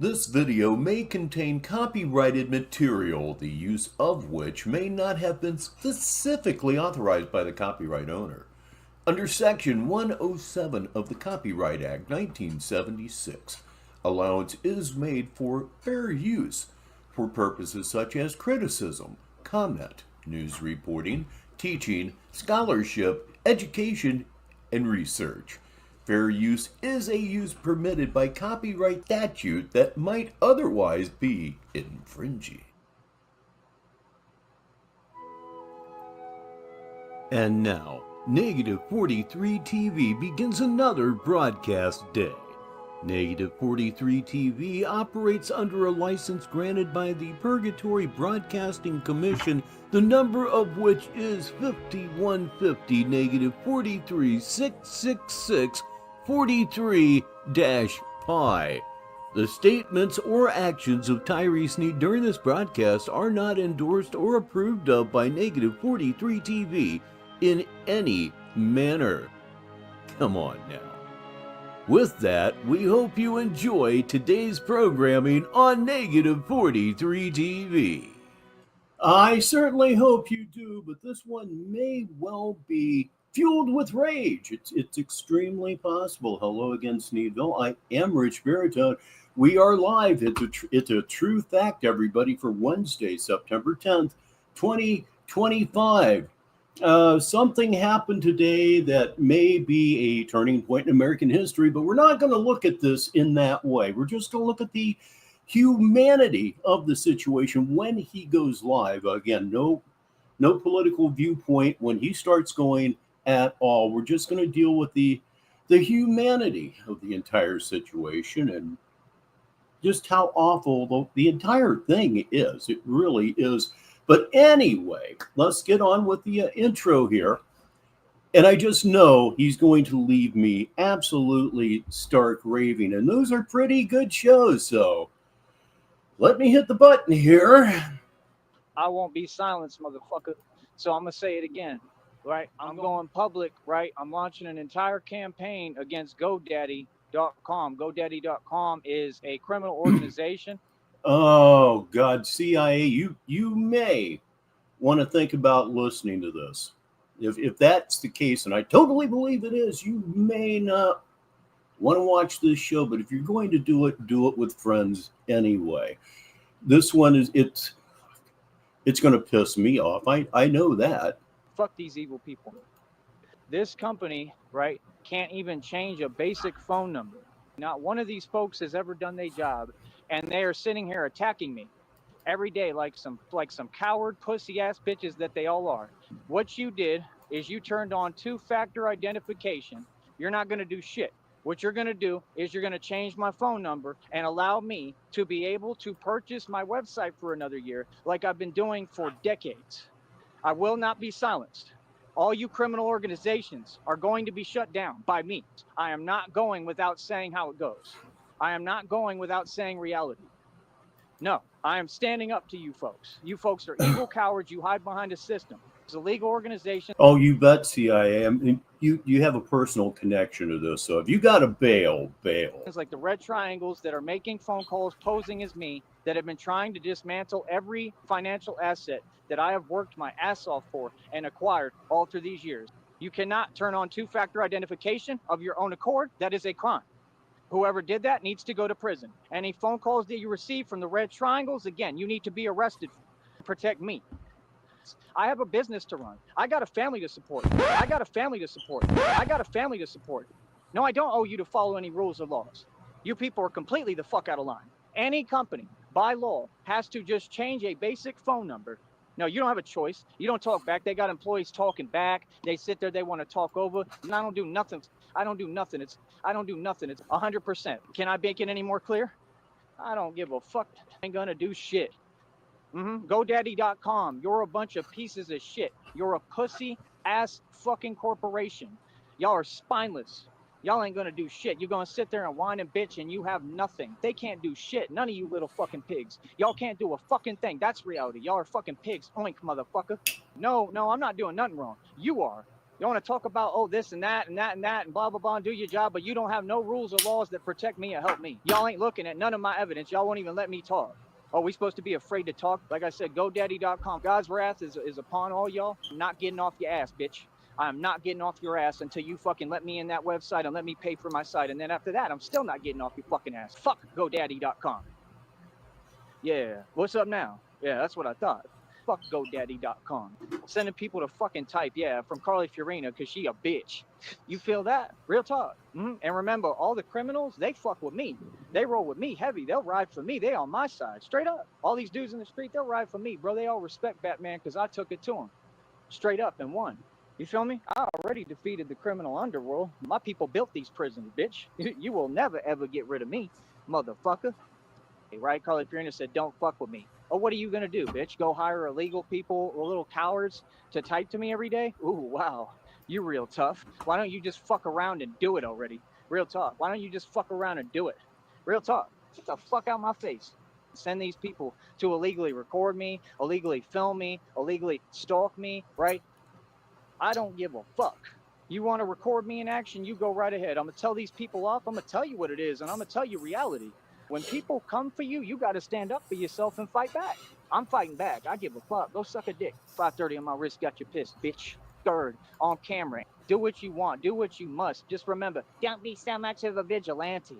This video may contain copyrighted material, the use of which may not have been specifically authorized by the copyright owner. Under Section 107 of the Copyright Act 1976, allowance is made for fair use for purposes such as criticism, comment, news reporting, teaching, scholarship, education, and research. Fair use is a use permitted by copyright statute that might otherwise be infringing. And now, Negative 43 TV begins another broadcast day. Negative 43 TV operates under a license granted by the Purgatory Broadcasting Commission, the number of which is 5150 negative 43 666 43-pi. The statements or actions of Tyree Sneed during this broadcast are not endorsed or approved of by Negative 43 TV in any manner. Come on now. With that, we hope you enjoy today's programming on Negative 43 TV. I certainly hope you do, but this one may well be fueled with rage. It's extremely possible. Hello again, Sneedville. I am Richbartone. We are live. It's a true fact, everybody, for Wednesday, September 10th, 2025. Something happened today that may be a turning point in American history, but we're not going to look at this in that way. We're just going to look at the humanity of the situation when he goes live. Again, no political viewpoint when he starts going at all. We're just going to deal with the humanity of the entire situation and just how awful the entire thing is. It really is. But anyway, let's get on with the intro here. And I just know he's going to leave me absolutely stark raving. And those are pretty good shows. So let me hit the button here. I won't be silenced, motherfucker. So I'm going to say it again, right? I'm going public, right? I'm launching an entire campaign against GoDaddy.com. GoDaddy.com is a criminal organization. Oh, God, CIA, you may want to think about listening to this. If that's the case, and I totally believe it is, you may not want to watch this show, but if you're going to do it with friends anyway. This one is, it's going to piss me off. I know that. Fuck these evil people. This company, right, can't even change a basic phone number. Not one of these folks has ever done their job, and they are sitting here attacking me every day like some coward pussy ass bitches that they all are. What you did is you turned on two-factor identification. You're not going to do shit. What you're going to do is you're going to change my phone number and allow me to be able to purchase my website for another year like I've been doing for decades. I will not be silenced. All you criminal organizations are going to be shut down by me. I am not going without saying how it goes. I am not going without saying reality. No, I am standing up to you folks. You folks are evil cowards. You hide behind a system. It's a legal organization. Oh, you bet, CIA. I mean, you have a personal connection to this. So if you got to bail. It's like the red triangles that are making phone calls posing as me that have been trying to dismantle every financial asset that I have worked my ass off for and acquired all through these years. You cannot turn on two-factor identification of your own accord. That is a crime. Whoever did that needs to go to prison. Any phone calls that you receive from the red triangles, again, you need to be arrested to protect me. I have a business to run. I got a family to support. No, I don't owe you to follow any rules or laws. You people are completely the fuck out of line. Any company, by law, has to just change a basic phone number. No, you don't have a choice. You don't talk back. They got employees talking back. They sit there. They want to talk over. And I don't do nothing. It's 100%. Can I make it any more clear? I don't give a fuck. I ain't gonna do shit. GoDaddy.com. You're a bunch of pieces of shit. You're a pussy ass fucking corporation. Y'all are spineless. Y'all ain't gonna do shit. You're gonna sit there and whine and bitch and you have nothing. They can't do shit. None of you little fucking pigs. Y'all can't do a fucking thing. That's reality. Y'all are fucking pigs. Oink, motherfucker. No, I'm not doing nothing wrong. You are. You want to talk about, oh, this and that and that and that and blah, blah, blah, and do your job, but you don't have no rules or laws that protect me or help me. Y'all ain't looking at none of my evidence. Y'all won't even let me talk. Are we supposed to be afraid to talk? Like I said, GoDaddy.com. God's wrath is upon all y'all. I'm not getting off your ass, bitch. I'm not getting off your ass until you fucking let me in that website and let me pay for my site. And then after that, I'm still not getting off your fucking ass. Fuck GoDaddy.com. Yeah. What's up now? Yeah, that's what I thought. Fuck GoDaddy.com. Sending people to fucking type, yeah, from Carly Fiorina because she a bitch. You feel that? Real talk. And remember, all the criminals, they fuck with me. They roll with me heavy. They'll ride for me. They on my side. Straight up. All these dudes in the street, they'll ride for me, bro. They all respect Batman because I took it to them. Straight up and won. You feel me? I already defeated the criminal underworld. My people built these prisons, bitch. You will never, ever get rid of me, motherfucker. Right? Carly Fiorina said, don't fuck with me. Oh, what are you going to do, bitch? Go hire illegal people or little cowards to type to me every day? Ooh, wow. You real tough. Why don't you just fuck around and do it already? Real talk. Why don't you just fuck around and do it? Real talk. Get the fuck out my face. Send these people to illegally record me, illegally film me, illegally stalk me, right? I don't give a fuck. You want to record me in action, you go right ahead. I'm going to tell these people off. I'm going to tell you what it is, and I'm going to tell you reality. When people come for you, you got to stand up for yourself and fight back. I'm fighting back. I give a fuck. Go suck a dick. 5:30 on my wrist got you pissed, bitch. Third, on camera. Do what you want. Do what you must. Just remember, don't be so much of a vigilante.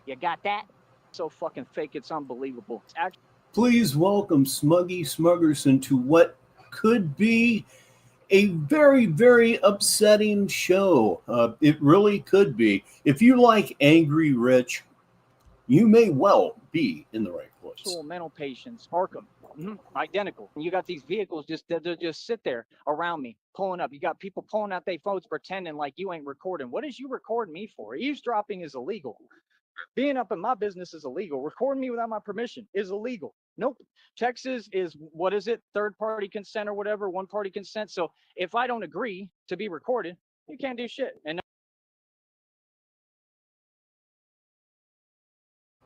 You got that? So fucking fake, it's unbelievable. It's actually. Please welcome Smuggy Smuggerson to what could be a very, very upsetting show. It really could be. If you like Angry Rich, you may well be in the right place. Mental patients, Arkham, identical. And you got these vehicles that just sit there around me, pulling up. You got people pulling out their phones, pretending like you ain't recording. What is you recording me for? Eavesdropping is illegal. Being up in my business is illegal. Recording me without my permission is illegal. Nope. Texas is, what is it? Third-party consent or whatever, one-party consent. So if I don't agree to be recorded, you can't do shit. And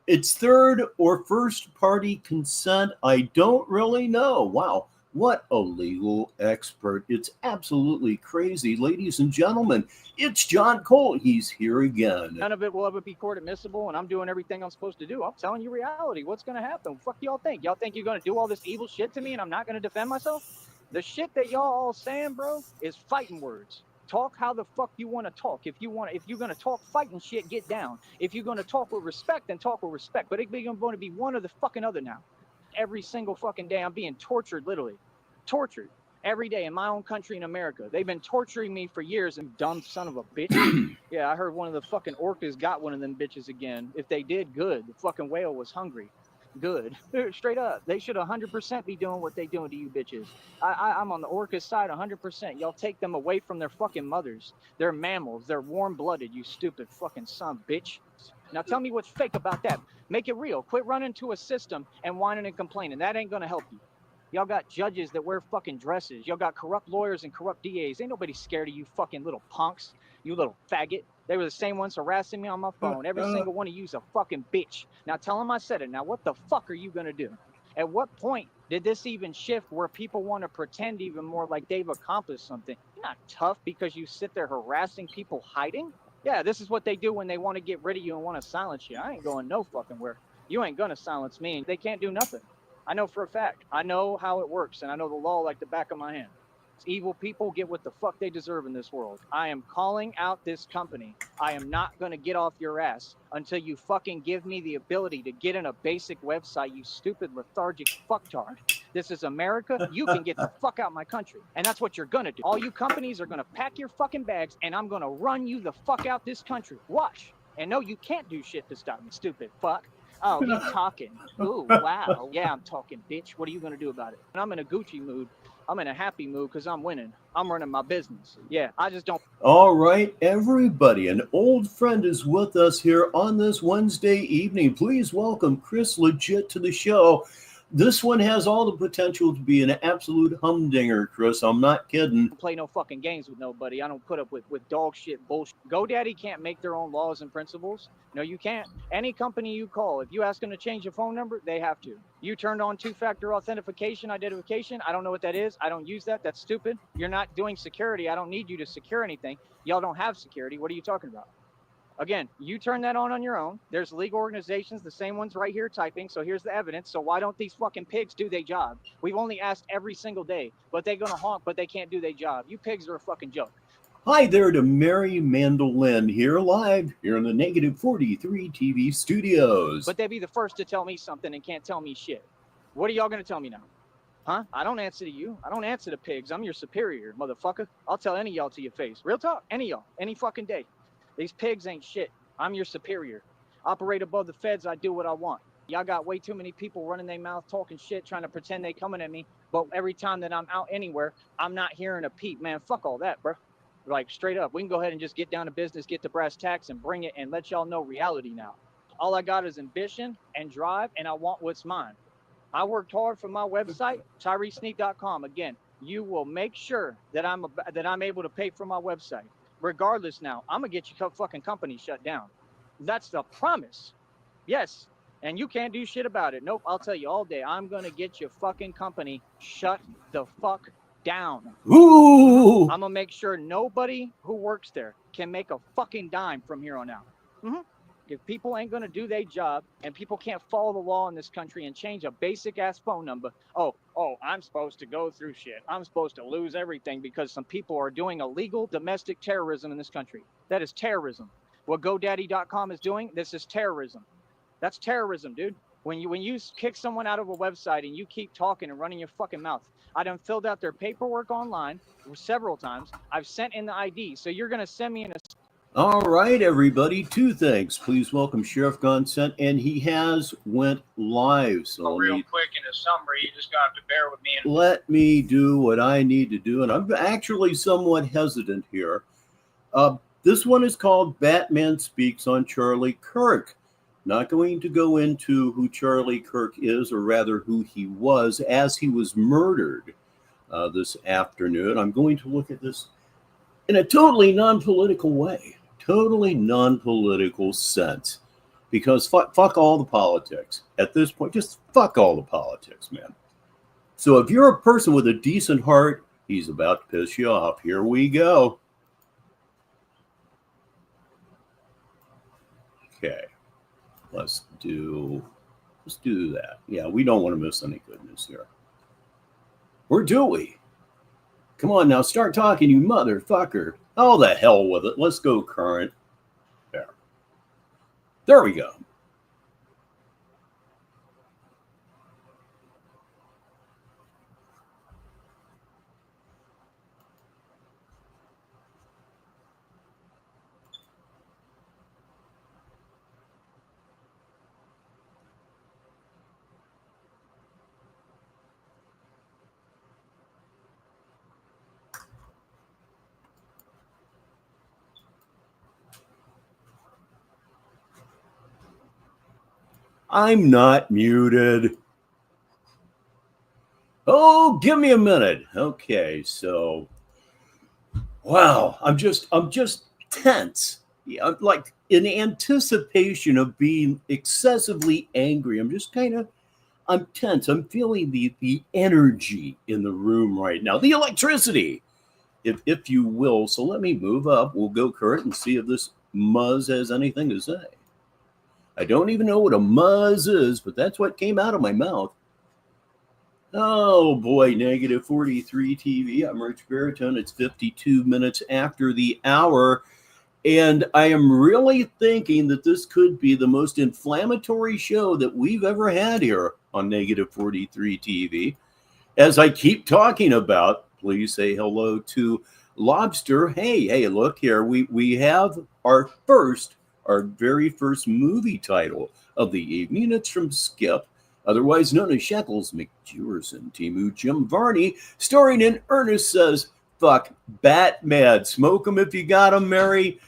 it's third or first party consent. I don't really know. Wow. What a legal expert. It's absolutely crazy. Ladies and gentlemen, it's John Cole. He's here again. None of it will ever be court admissible, and I'm doing everything I'm supposed to do. I'm telling you reality. What's going to happen? Fuck y'all think? Y'all think you're going to do all this evil shit to me and I'm not going to defend myself? The shit that y'all all saying, bro, is fighting words. Talk how the fuck you want to talk. If you're going to talk fighting shit, get down. If you're going to talk with respect, then talk with respect. But it's going to be one or the fucking other now. Every single fucking day I'm being tortured, literally. Tortured. Every day in my own country in America. They've been torturing me for years, and dumb son of a bitch. Yeah, I heard one of the fucking orcas got one of them bitches again. If they did, good. The fucking whale was hungry. Good. Straight up. They should 100% be doing what they doing to you bitches. I'm on the orca side 100%. Y'all take them away from their fucking mothers. They're mammals. They're warm-blooded, you stupid fucking son bitch. Now tell me what's fake about that. Make it real. Quit running to a system and whining and complaining. That ain't gonna help you. Y'all got judges that wear fucking dresses. Y'all got corrupt lawyers and corrupt DAs. Ain't nobody scared of you fucking little punks. You little faggot. They were the same ones harassing me on my phone. Every single one of you's a fucking bitch. Now tell them I said it. Now what the fuck are you gonna do? At what point did this even shift where people want to pretend even more like they've accomplished something? You're not tough because you sit there harassing people hiding. Yeah, this is what they do when they want to get rid of you and want to silence you. I ain't going no fucking where. You ain't gonna silence me. They can't do nothing. I know for a fact. I know how it works, and I know the law like the back of my hand. Evil people get what the fuck they deserve in this world. I am calling out this company. I am not going to get off your ass until you fucking give me the ability to get in a basic website, you stupid lethargic fucktard. This is America. You can get the fuck out my country. And that's what you're going to do. All you companies are going to pack your fucking bags, and I'm going to run you the fuck out this country. Watch. And no, you can't do shit to stop me, stupid fuck. Oh, he's talking. Ooh, wow. Yeah, I'm talking, bitch. What are you going to do about it? And I'm in a Gucci mood. I'm in a happy mood because I'm winning. I'm running my business. Yeah, I just don't. All right, everybody. An old friend is with us here on this Wednesday evening. Please welcome Chris Legit to the show. This one has all the potential to be an absolute humdinger, Chris. I'm not kidding. Don't play no fucking games with nobody. I don't put up with dog shit bullshit. GoDaddy can't make their own laws and principles. No, you can't. Any company you call, if you ask them to change your phone number, they have to. You turned on two-factor authentication, identification. I don't know what that is. I don't use that. That's stupid. You're not doing security. I don't need you to secure anything. Y'all don't have security. What are you talking about? Again, you turn that on your own. There's legal organizations, the same ones right here typing. So here's the evidence. So why don't these fucking pigs do their job? We've only asked every single day, but they're going to honk, but they can't do their job. You pigs are a fucking joke. Hi there to Mary Mandolin here live here in the Negative 43 TV studios. But they be the first to tell me something and can't tell me shit. What are y'all going to tell me now? Huh? I don't answer to you. I don't answer to pigs. I'm your superior, motherfucker. I'll tell any of y'all to your face. Real talk. Any of y'all. Any fucking day. These pigs ain't shit. I'm your superior. Operate above the feds. I do what I want. Y'all got way too many people running their mouth, talking shit, trying to pretend they coming at me. But every time that I'm out anywhere, I'm not hearing a peep. Man, fuck all that, bro. Like, straight up. We can go ahead and just get down to business, get to brass tacks, and bring it and let y'all know reality now. All I got is ambition and drive, and I want what's mine. I worked hard for my website, TyreeSneak.com. Again, you will make sure that I'm able to pay for my website. Regardless now, I'm going to get your fucking company shut down. That's the promise. Yes. And you can't do shit about it. Nope. I'll tell you all day. I'm going to get your fucking company shut the fuck down. Ooh. I'm going to make sure nobody who works there can make a fucking dime from here on out. If people ain't going to do their job and people can't follow the law in this country and change a basic ass phone number, oh, I'm supposed to go through shit. I'm supposed to lose everything because some people are doing illegal domestic terrorism in this country. That is terrorism. What GoDaddy.com is doing, this is terrorism. That's terrorism, dude. When you kick someone out of a website and you keep talking and running your fucking mouth. I done filled out their paperwork online several times. I've sent in the ID. So you're going to send me in a... All right, everybody. Two things. Please welcome Sheriff Gonset, and he has went live. So real quick in a summary, you just got to bear with me. Let me do what I need to do, and I'm actually somewhat hesitant here. This one is called Batman Speaks on Charlie Kirk. Not going to go into who Charlie Kirk is, or rather who he was as he was murdered this afternoon. I'm going to look at this in a totally non-political way. Totally non-political sense, because fuck all the politics at this point. Just fuck all the politics, man. So if you're a person with a decent heart, he's about to piss you off. Here we go. Okay, let's do that. Yeah, we don't want to miss any goodness here. Or do we? Come on now, start talking, you motherfucker. Oh, the hell with it. Let's go current. There we go. I'm not muted. Oh, give me a minute. Okay, so wow, I'm just tense. Yeah, I'm like in anticipation of being excessively angry. I'm tense. I'm feeling the energy in the room right now, the electricity, if you will. So let me move up. We'll go current and see if this Muzz has anything to say. I don't even know what a Muzz is, but that's what came out of my mouth. Oh boy, Negative 43 TV. I'm Rich Baritone. It's 52 minutes after the hour. And I am really thinking that this could be the most inflammatory show that we've ever had here on Negative 43 TV. As I keep talking about, please say hello to Lobster. Hey, look here. We have our very first movie title of the evening. It's from Skip, otherwise known as Shekels McJewerson, Timu Jim Varney, starring in Ernest Says Fuck Batman. Smoke 'em if you got 'em, Mary.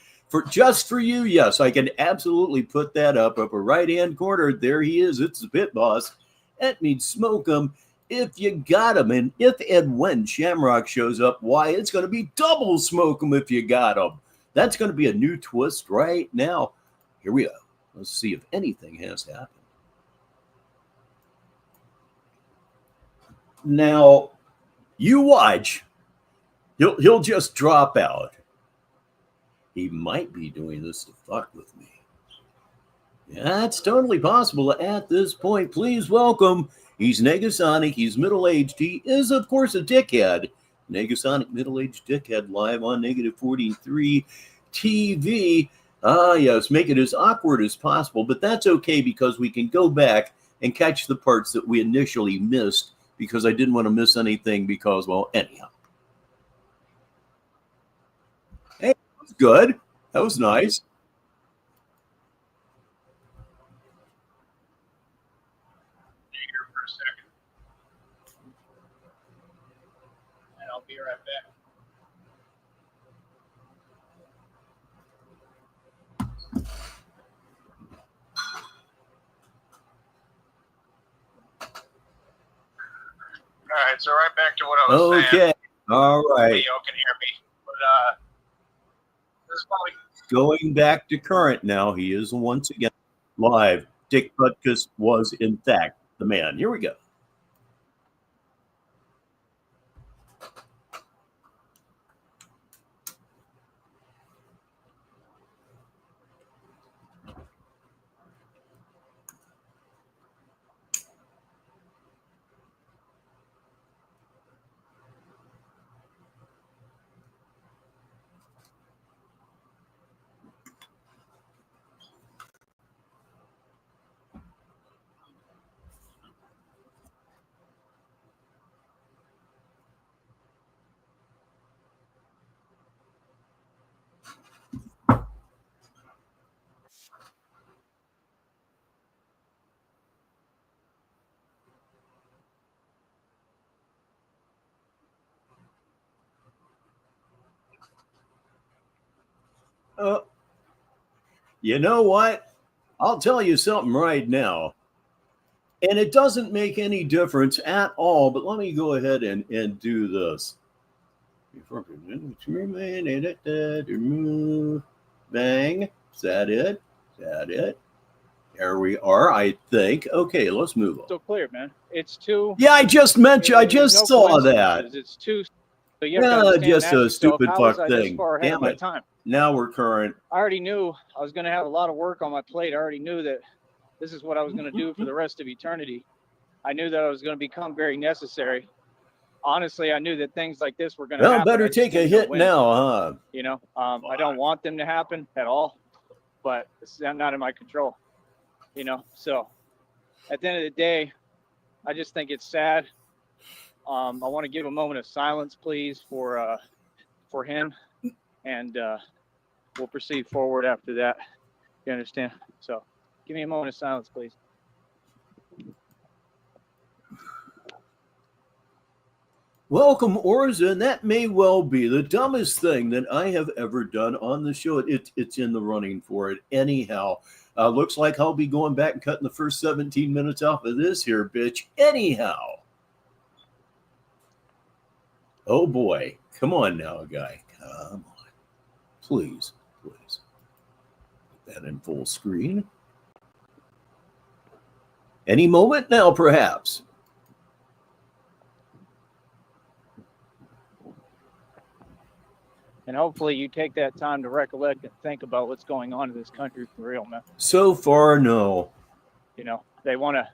Just for you, yes, I can absolutely put that up upper right-hand corner. There he is. It's the Pit Boss. That means smoke them if you got them. And if and when Shamrock shows up, why, it's going to be double smoke them if you got them. That's going to be a new twist right now. Here we go. Let's see if anything has happened. Now, you watch. He'll just drop out. He might be doing this to fuck with me. Yeah, it's totally possible at this point. Please welcome. He's Negasonic. He's middle-aged. He is, of course, a dickhead. Negasonic, middle-aged dickhead, live on Negative 43 TV. Yes, make it as awkward as possible, but that's okay because we can go back and catch the parts that we initially missed because I didn't want to miss anything because, well, anyhow. Hey, that was good. That was nice. Here for a second. And I'll be right back. All right, so right back to what I was saying. Okay. All right. Y'all can hear me. But this is probably Going back to current now. He is once again live. Dick Butkus was, in fact, the man. Here we go. You know what? I'll tell you something right now. And it doesn't make any difference at all, but let me go ahead and do this. Bang. Is that it? Is that it? There we are, I think. Okay, let's move on. So clear, man. It's too. Yeah, I just mentioned, I just no saw that. coincidences. It's too. So you have to understand Just that a yourself. stupid How was fuck I this thing. far ahead of Damn my it. time? Now we're current. I already knew I was going to have a lot of work on my plate. I already knew that this is what I was going to do for the rest of eternity. I knew that I was going to become very necessary. Honestly, I knew that things like this were going to happen. Well, better I just take a didn't know hit when. now, huh? You know, I don't want them to happen at all, but it's not in my control. You know, so at the end of the day, I just think it's sad. I want to give a moment of silence, please, for him, and we'll proceed forward after that. You understand? So give me a moment of silence, please. Welcome, Orza, and that may well be the dumbest thing that I have ever done on the show. It's in the running for it. Anyhow, looks like I'll be going back and cutting the first 17 minutes off of this here, bitch. Anyhow. Oh, boy. Come on now, guy. Come on. Please, please. Put that in full screen. Any moment now, perhaps. And hopefully you take that time to recollect and think about what's going on in this country for real, man. So far, no. You know, they want to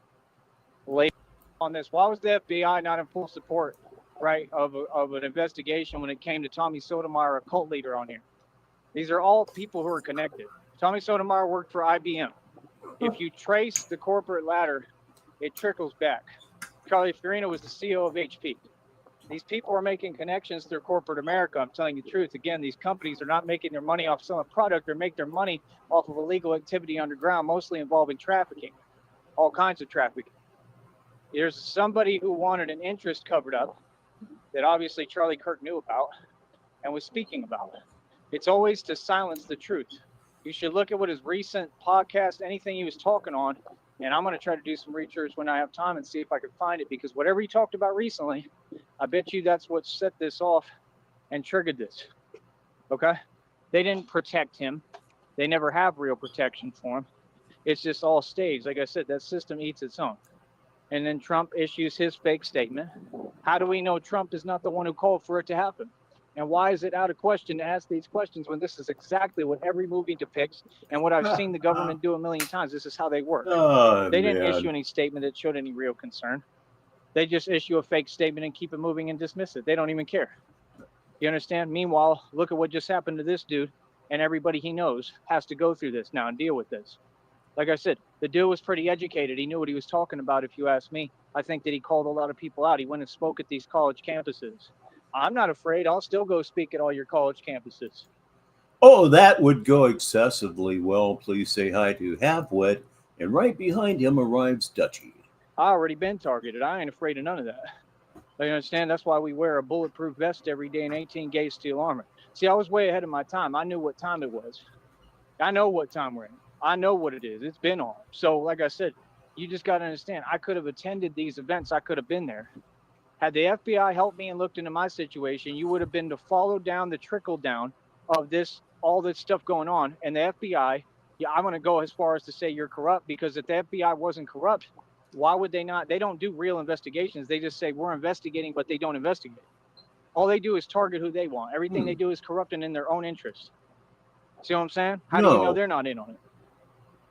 lay on this. Why was the FBI not in full support, right, of an investigation when it came to Tommy Sotomayor, a cult leader on here? These are all people who are connected. Tommy Sotomayor worked for IBM. If you trace the corporate ladder, it trickles back. Charlie Fiorina was the CEO of HP. These people are making connections through corporate America. I'm telling you the truth. Again, these companies are not making their money off selling product. They make their money off of illegal activity underground, mostly involving trafficking, all kinds of trafficking. There's somebody who wanted an interest covered up that obviously Charlie Kirk knew about and was speaking about. It's always to silence the truth. You should look at what his recent podcast, anything he was talking on, And I'm going to try to do some research when I have time and see if I can find it, because whatever he talked about recently, I bet you that's what set this off and triggered this. Okay? They didn't protect him. They never have real protection for him. It's just all staged. Like I said, that system eats its own. And then Trump issues his fake statement. How do we know Trump is not the one who called for it to happen? And why is it out of question to ask these questions when this is exactly what every movie depicts and what I've seen the government do a million times? This is how they work. Oh, They didn't man. issue any statement that showed any real concern. They just issue a fake statement and keep it moving and dismiss it. They don't even care. You understand? Meanwhile, look at what just happened to this dude, and everybody he knows has to go through this now and deal with this. Like I said, the dude was pretty educated. He knew what he was talking about, if you ask me. I think that he called a lot of people out. He went and spoke at these college campuses. I'm not afraid. I'll still go speak at all your college campuses. Oh, that would go excessively well. Please say hi to Halfwit. And right behind him arrives Dutchie. I already been targeted. I ain't afraid of none of that. You understand? That's why we wear a bulletproof vest every day and 18 gauge steel armor. See, I was way ahead of my time. I knew what time it was. I know what time we're in. I know what it is. It's been on. So, like I said, you just got to understand, I could have attended these events. I could have been there. Had the FBI helped me and looked into my situation, you would have been to follow down the trickle down of this, all this stuff going on. And the FBI, yeah, I'm going to go as far as to say you're corrupt, because if the FBI wasn't corrupt, why would they not? They don't do real investigations. They just say we're investigating, but they don't investigate. All they do is target who they want. Everything they do is corrupt and in their own interest. See what I'm saying? How do you know they're not in on it?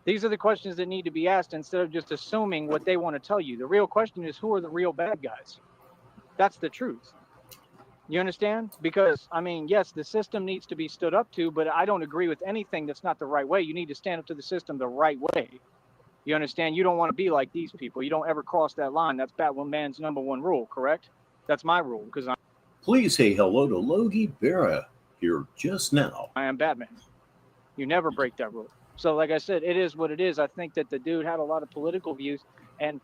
These are the questions that need to be asked instead of just assuming what they want to tell you. The real question is, who are the real bad guys? That's the truth. You understand? Because, I mean, yes, the system needs to be stood up to, but I don't agree with anything that's not the right way. You need to stand up to the system the right way. You understand? You don't want to be like these people. You don't ever cross that line. That's Batman's #1 rule, correct? That's my rule, because Please say hello to Logie Berra here just now. I am Batman. You never break that rule. So, like I said, it is what it is. I think that the dude had a lot of political views, and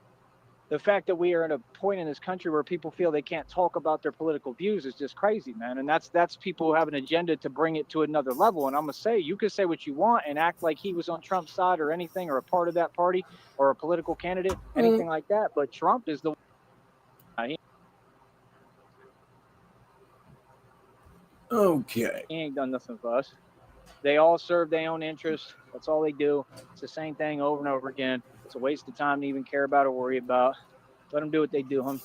the fact that we are at a point in this country where people feel they can't talk about their political views is just crazy, man. And that's people who have an agenda to bring it to another level. And I'm gonna say, you can say what you want and act like he was on Trump's side or anything, or a part of that party, or a political candidate, anything like that. But Trump is the Okay. he ain't done nothing for us. They all serve their own interests. That's all they do. It's the same thing over and over again. It's a waste of time to even care about or worry about. Let them do what they do, You know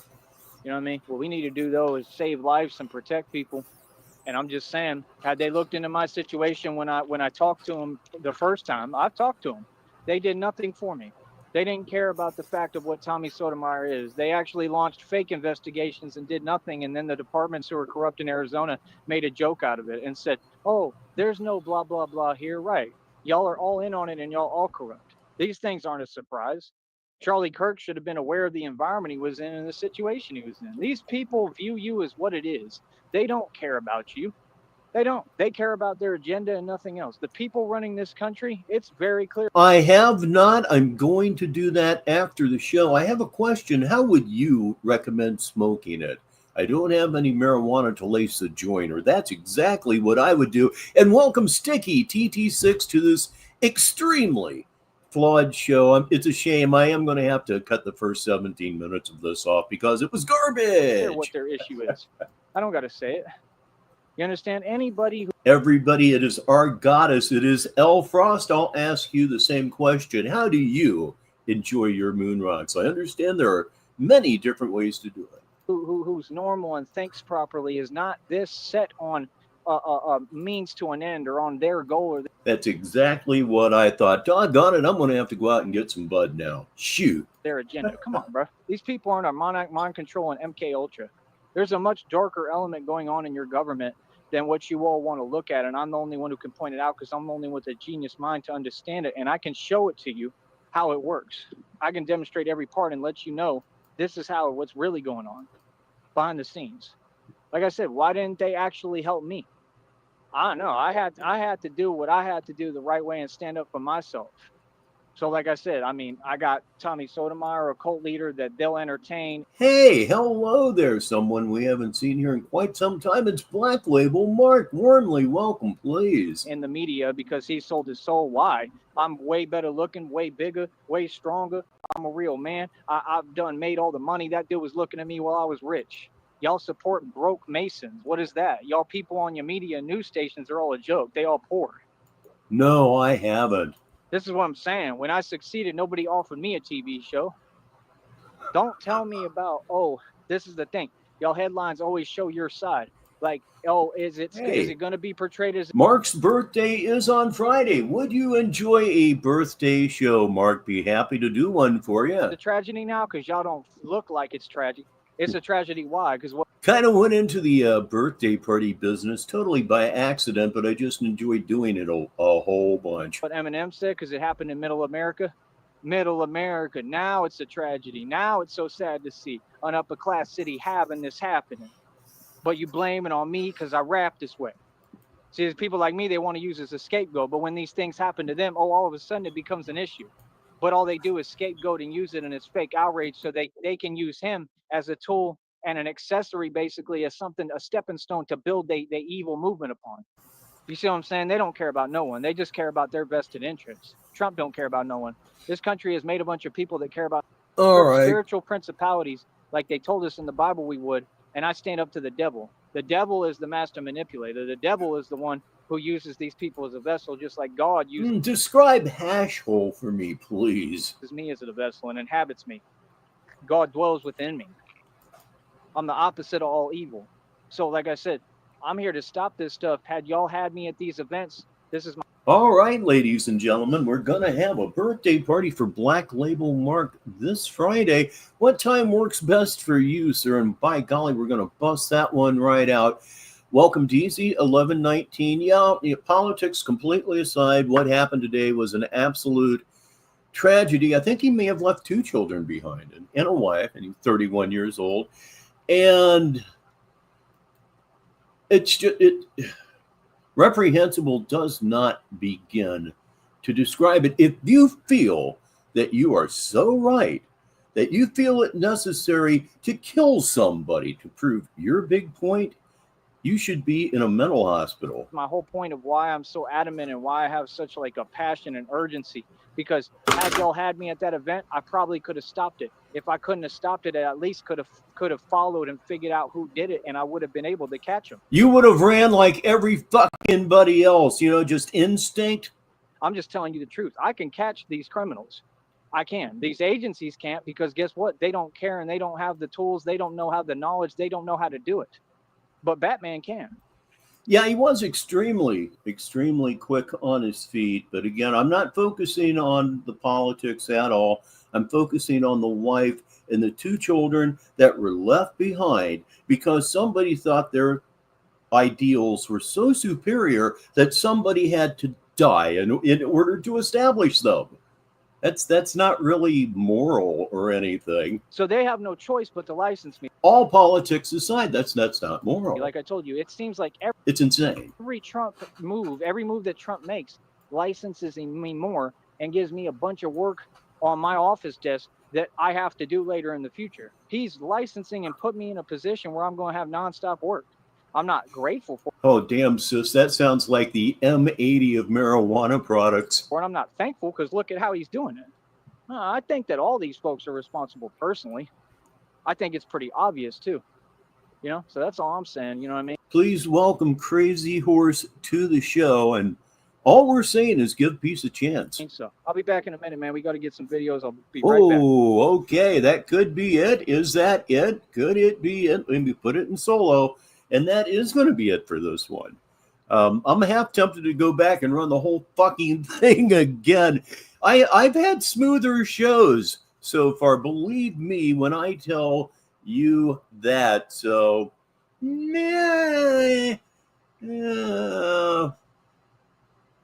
what I mean? What we need to do, though, is save lives and protect people. And I'm just saying, had they looked into my situation when I talked to them the first time, I've talked to them. They did nothing for me. They didn't care about the fact of what Tommy Sotomayor is. They actually launched fake investigations and did nothing. And then the departments who are corrupt in Arizona made a joke out of it and said, oh, there's no blah, blah, blah here. Right. Y'all are all in on it and y'all all corrupt. These things aren't a surprise. Charlie Kirk should have been aware of the environment he was in and the situation he was in. These people view you as what it is. They don't care about you. They don't. They care about their agenda and nothing else. The people running this country, it's very clear. I have not. I'm going to do that after the show. I have a question. How would you recommend smoking it? I don't have any marijuana to lace the joint, that's exactly what I would do. And welcome Sticky TT6 to this extremely flawed show. It's a shame. I am going to have to cut the first 17 minutes of this off because it was garbage. What their issue is. I don't got to say it. You understand? Anybody who... Everybody, it is our goddess. It is Elle Frost. I'll ask you the same question. How do you enjoy your moon rocks? I understand there are many different ways to do it. Who's normal and thinks properly is not this set on means to an end or on their goal. Or that's exactly what I thought. Doggone it, I'm going to have to go out and get some bud now. Shoot. Their agenda. Come on, bro. These people aren't mind control and MK Ultra. There's a much darker element going on in your government than what you all want to look at. And I'm the only one who can point it out because I'm the only one with a genius mind to understand it. And I can show it to you how it works. I can demonstrate every part and let you know this is what's really going on behind the scenes. Like I said, why didn't they actually help me? I don't know. I had to do what I had to do the right way and stand up for myself. So, like I said, I mean, I got Tommy Sotomayor, a cult leader that they'll entertain. Hey, hello there, someone we haven't seen here in quite some time. It's Black Label Mark. Warmly welcome, please. In the media because he sold his soul. Why? I'm way better looking, way bigger, way stronger. I'm a real man. I've made all the money. That dude was looking at me while I was rich. Y'all support broke Masons. What is that? Y'all people on your media news stations are all a joke. They all poor. No, I haven't. This is what I'm saying. When I succeeded, nobody offered me a TV show. Don't tell me about, oh, this is the thing. Y'all headlines always show your side. Like, oh, is it going to be portrayed as... Mark's birthday is on Friday. Would you enjoy a birthday show, Mark? Be happy to do one for you. The tragedy now, because y'all don't look like it's tragic. It's a tragedy. Why? Because what... Kind of went into the birthday party business totally by accident, but I just enjoyed doing it a whole bunch. What Eminem said, because it happened in Middle America. Middle America. Now it's a tragedy. Now it's so sad to see an upper class city having this happening. But you blame it on me because I rap this way. See, there's people like me, they want to use as a scapegoat. But when these things happen to them, all of a sudden it becomes an issue. But all they do is scapegoat and use it in its fake outrage so they can use him as a tool and an accessory, basically, as something, a stepping stone to build their evil movement upon. You see what I'm saying? They don't care about no one. They just care about their vested interests. Trump don't care about no one. This country has made a bunch of people that care about spiritual principalities like they told us in the Bible we would. And I stand up to the devil. The devil is the master manipulator. The devil is the one who uses these people as a vessel, just like God uses... Describe hash hole for me, please. ...me as a vessel and inhabits me. God dwells within me. I'm the opposite of all evil. So, like I said, I'm here to stop this stuff. Had y'all had me at these events, this is my... All right, ladies and gentlemen, we're going to have a birthday party for Black Label Mark this Friday. What time works best for you, sir? And by golly, we're going to bust that one right out. Welcome, DZ 1119. Yeah, politics completely aside, what happened today was an absolute tragedy. I think he may have left 2 children behind and a wife, and he's 31 years old. And it's just... Reprehensible does not begin to describe it. If you feel that you are so right, that you feel it necessary to kill somebody to prove your big point, you should be in a mental hospital. My whole point of why I'm so adamant and why I have such like a passion and urgency, because had y'all had me at that event, I probably could have stopped it. If I couldn't have stopped it, I at least could have followed and figured out who did it, and I would have been able to catch him. You would have ran like every fucking buddy else, just instinct. I'm just telling you the truth. I can catch these criminals. I can. These agencies can't, because guess what? They don't care and they don't have the tools. They don't know how the knowledge. They don't know how to do it. But Batman can. Yeah, he was extremely, extremely quick on his feet. But again, I'm not focusing on the politics at all. I'm focusing on the wife and the 2 children that were left behind because somebody thought their ideals were so superior that somebody had to die in order to establish them. That's not really moral or anything. So they have no choice but to license me. All politics aside, that's not moral. Like I told you, it seems like it's insane. Every move that Trump makes licenses me more and gives me a bunch of work on my office desk that I have to do later in the future. He's licensing and put me in a position where I'm going to have nonstop work. I'm not grateful for. Oh, damn, sis. That sounds like the M80 of marijuana products. And I'm not thankful because look at how he's doing it. I think that all these folks are responsible personally. I think it's pretty obvious, too. So that's all I'm saying. You know what I mean? Please welcome Crazy Horse to the show. And all we're saying is give peace a chance. I think so. I'll be back in a minute, man. We got to get some videos. I'll be right back. Oh, okay. That could be it. Is that it? Could it be it? Let me put it in solo. And that is going to be it for this one. I'm half tempted to go back and run the whole fucking thing again. I've had smoother shows so far. Believe me when I tell you that. So, yeah,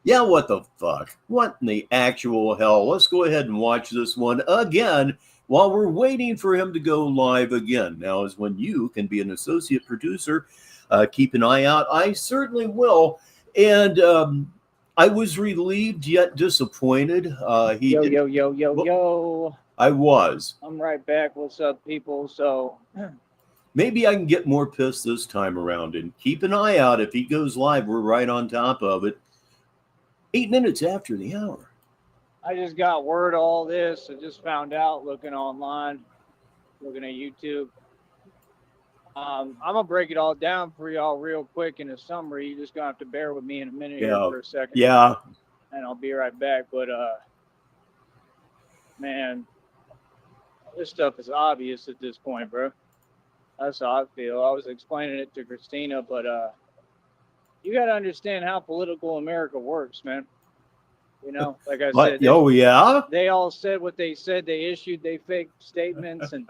what the fuck? What in the actual hell? Let's go ahead and watch this one again while we're waiting for him to go live again. Now is when you can be an associate producer. Keep an eye out. I certainly will. And I was relieved yet disappointed. Yo, yo, yo, yo, well, yo. I was. I'm right back. What's up, people? So, Maybe I can get more pissed this time around and keep an eye out. If he goes live, we're right on top of it. 8 minutes after the hour. I just got word of all this. I just found out looking online, looking at YouTube. I'm going to break it all down for y'all real quick in a summary. You're just going to have to bear with me in a minute here for a second. Yeah. And I'll be right back. But, man, this stuff is obvious at this point, bro. That's how I feel. I was explaining it to Christina, but you got to understand how political America works, man. You know, like I said, they all said what they said. They issued they fake statements and,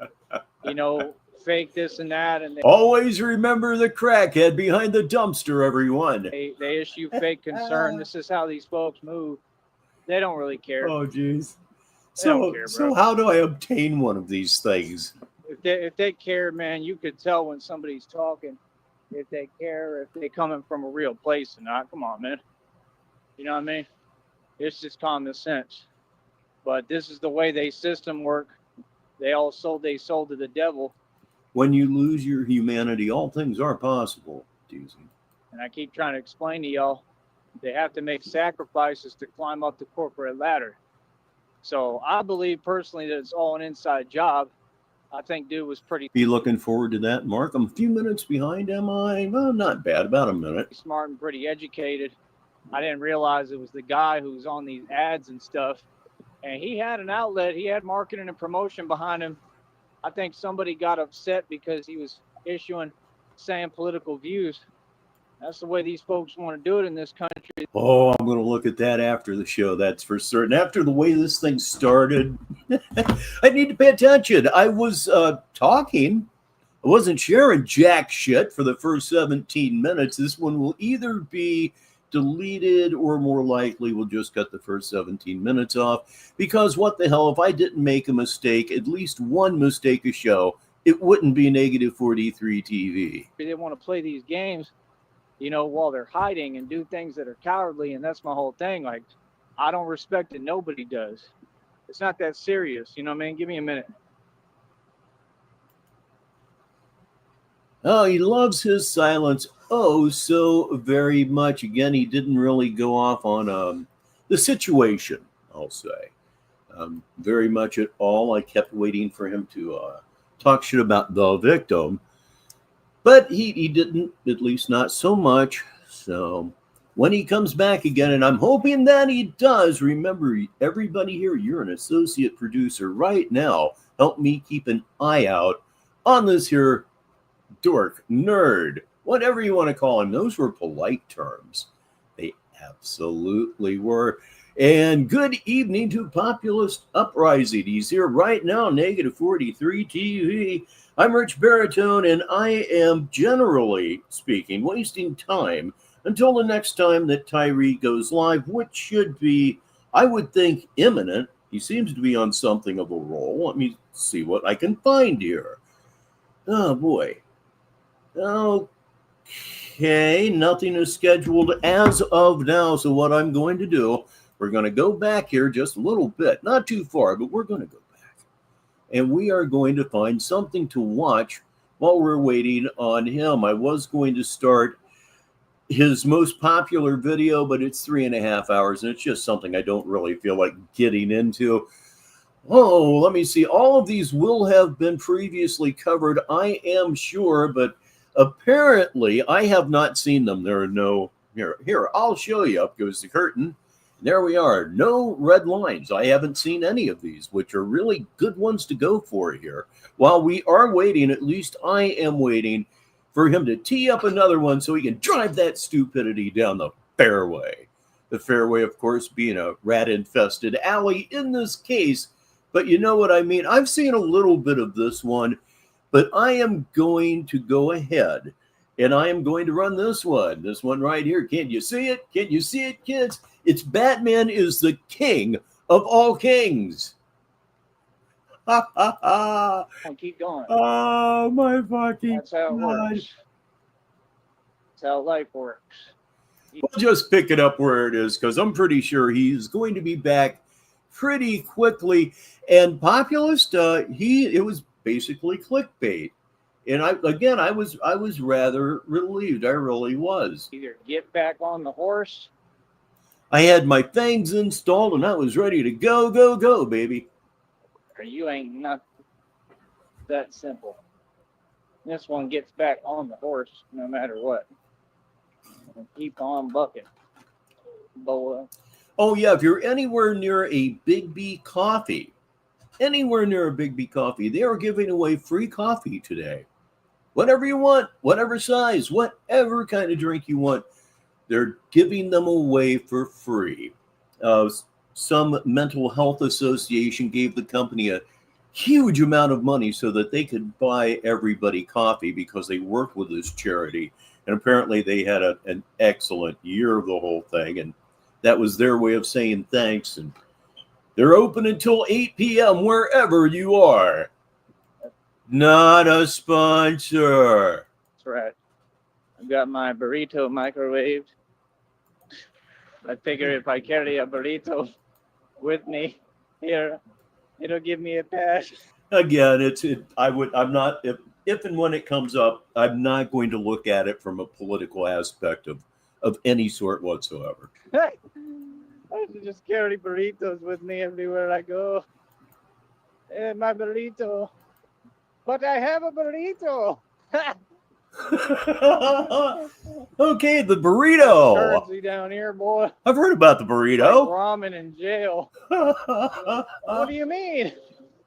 you know, fake this and that. And always remember the crackhead behind the dumpster, everyone. They issue fake concern. This is how these folks move. They don't really care. Oh, geez. So how do I obtain one of these things? If they care, man, you could tell when somebody's talking. If they care, if they coming from a real place or not. Come on, man. You know what I mean? It's just common sense. But this is the way they system work. They sold to the devil. When you lose your humanity, all things are possible, Doozy. And I keep trying to explain to y'all, they have to make sacrifices to climb up the corporate ladder. So I believe personally that it's all an inside job. I think dude was pretty... Be looking forward to that, Mark. I'm a few minutes behind, am I? Well, not bad, about a minute. Smart and pretty educated. I didn't realize it was the guy who's on these ads and stuff. And he had an outlet. He had marketing and promotion behind him. I think somebody got upset because he was saying political views. That's the way these folks want to do it in this country. Oh, I'm going to look at that after the show. That's for certain. After the way this thing started, I need to pay attention. I was talking. I wasn't sharing jack shit for the first 17 minutes. This one will either be deleted or more likely we'll just cut the first 17 minutes off, because what the hell, if I didn't make a mistake, at least one mistake a show, it wouldn't be negative 43 TV. They want to play these games, you know, while they're hiding and do things that are cowardly. And that's my whole thing. Like, I don't respect it. Nobody does. It's not that serious. You know what I mean? Give me a minute. Oh, he loves his silence oh so very much. Again, he didn't really go off on the situation, I'll say, very much at all. I kept waiting for him to talk shit about the victim, but he didn't, at least not so much. So when he comes back again, and I'm hoping that he does, remember, everybody here, you're an associate producer right now. Help me keep an eye out on this here dork, nerd, whatever you want to call him. Those were polite terms. They absolutely were. And good evening to Populist Uprising. He's here right now, negative 43 TV. I'm Rich Baritone, and I am, generally speaking, wasting time until the next time that Tyree goes live, which should be, I would think, imminent. He seems to be on something of a roll. Let me see what I can find here. Oh, boy. Okay, nothing is scheduled as of now. So what I'm going to do, we're going to go back here just a little bit, not too far, but we're going to go back. And we are going to find something to watch while we're waiting on him. I was going to start his most popular video, but it's 3.5 hours, and it's just something I don't really feel like getting into. Oh, let me see. All of these will have been previously covered, I am sure, but apparently, I have not seen them. There are no, here, I'll show you. Up goes the curtain. There we are. No red lines. I haven't seen any of these, which are really good ones to go for here. While we are waiting, at least I am waiting for him to tee up another one so he can drive that stupidity down the fairway. The fairway, of course, being a rat-infested alley in this case. But you know what I mean? I've seen a little bit of this one. But I am going to go ahead and I am going to run this one right here. Can you see it? Can you see it, kids? It's Batman is the king of all kings. Ha, ha, ha. Keep going. Oh, my fucking That's how it works. That's how life works. We'll just pick it up where it is because I'm pretty sure he's going to be back pretty quickly. And Populist, it was basically clickbait. And I was rather relieved. I really was. Either get back on the horse. I had my things installed and I was ready to go, baby. Or you ain't not that simple. This one gets back on the horse no matter what. And keep on bucking, boy. Oh yeah, if you're anywhere near a Big B Coffee, they are giving away free coffee today. Whatever you want, whatever size, whatever kind of drink you want, they're giving them away for free. Some mental health association gave the company a huge amount of money so that they could buy everybody coffee because they worked with this charity. And apparently they had an excellent year of the whole thing. And that was their way of saying thanks. And they're open until 8 p.m. wherever you are. Not a sponsor. That's right. I've got my burrito microwaved. I figure if I carry a burrito with me here, it'll give me a pass. Again, I'm not, if and when it comes up, I'm not going to look at it from a political aspect of any sort whatsoever. I should just carry burritos with me everywhere I go. And my burrito. But I have a burrito. Okay, the burrito. Currency down here, boy. I've heard about the burrito. Like ramen in jail. What do you mean?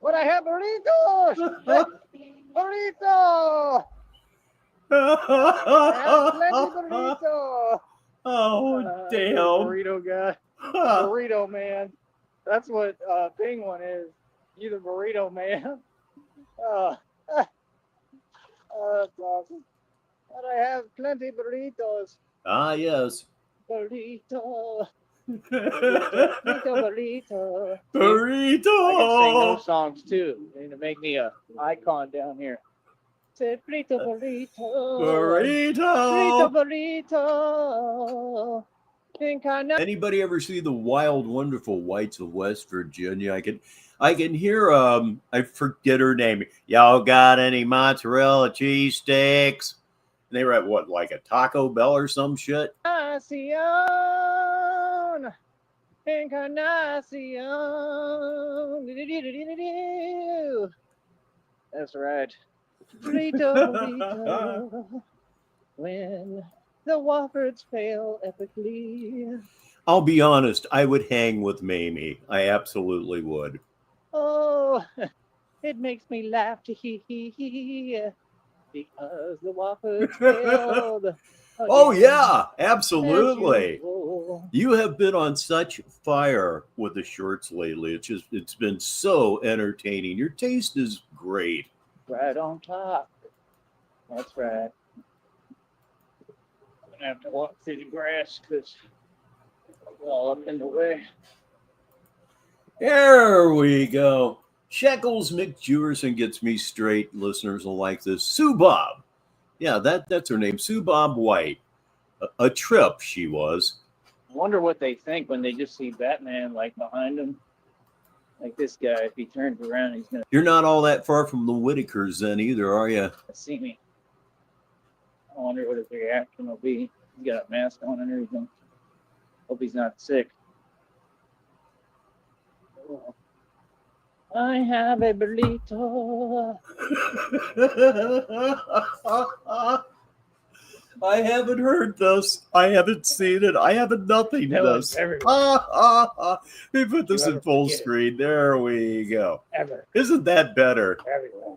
But I have burritos. Burrito. I have plenty burrito. Oh, damn. Burrito guy. Burrito man. That's what Penguin is. You the burrito man. That's awesome. But I have plenty burritos. Ah, yes. Burrito. Burrito. Burrito. I can sing those songs too. They need to make me a icon down here. Say burrito, burrito. Burrito. Burrito, burrito. Anybody ever see the Wild Wonderful Whites of West Virginia? I can hear I forget her name. Y'all got any mozzarella cheese sticks? And they were at what, like a Taco Bell or some shit? Encarnacion. That's right. Burrito, burrito. When the Wofford's fail epically. I'll be honest, I would hang with Mamie. I absolutely would. Oh, it makes me laugh to hear because the Wofford's failed. Oh yeah, absolutely. You have been on such fire with the shorts lately. It's been so entertaining. Your taste is great. Right on top. That's right. I'm gonna have to walk through the grass because it's all up in the way. There we go. Shekels McJewerson gets me straight. Listeners will like this. Sue Bob. Yeah, that's her name. Sue Bob White. A trip she was. I wonder what they think when they just see Batman like behind them. Like this guy, if he turns around, he's gonna. You're not all that far from the Whitakers then either, are you? See me. I wonder what his reaction will be. He's got a mask on and everything. Hope he's not sick. I have a burrito. I haven't heard this. I haven't seen it. I haven't nothing this. We put this in full screen. There we go. Ever. Isn't that better? Everywhere.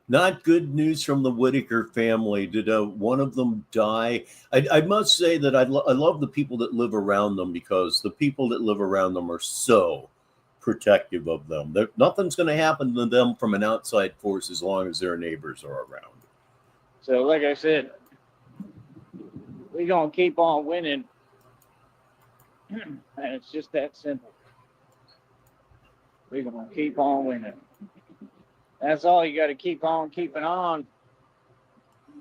Not good news from the Whitaker family. Did one of them die? I must say that I love the people that live around them because the people that live around them are so protective of them. Nothing's going to happen to them from an outside force as long as their neighbors are around. So, like I said, we're going to keep on winning And it's just that simple. We're going to keep on winning. That's all. You got to keep on keeping on.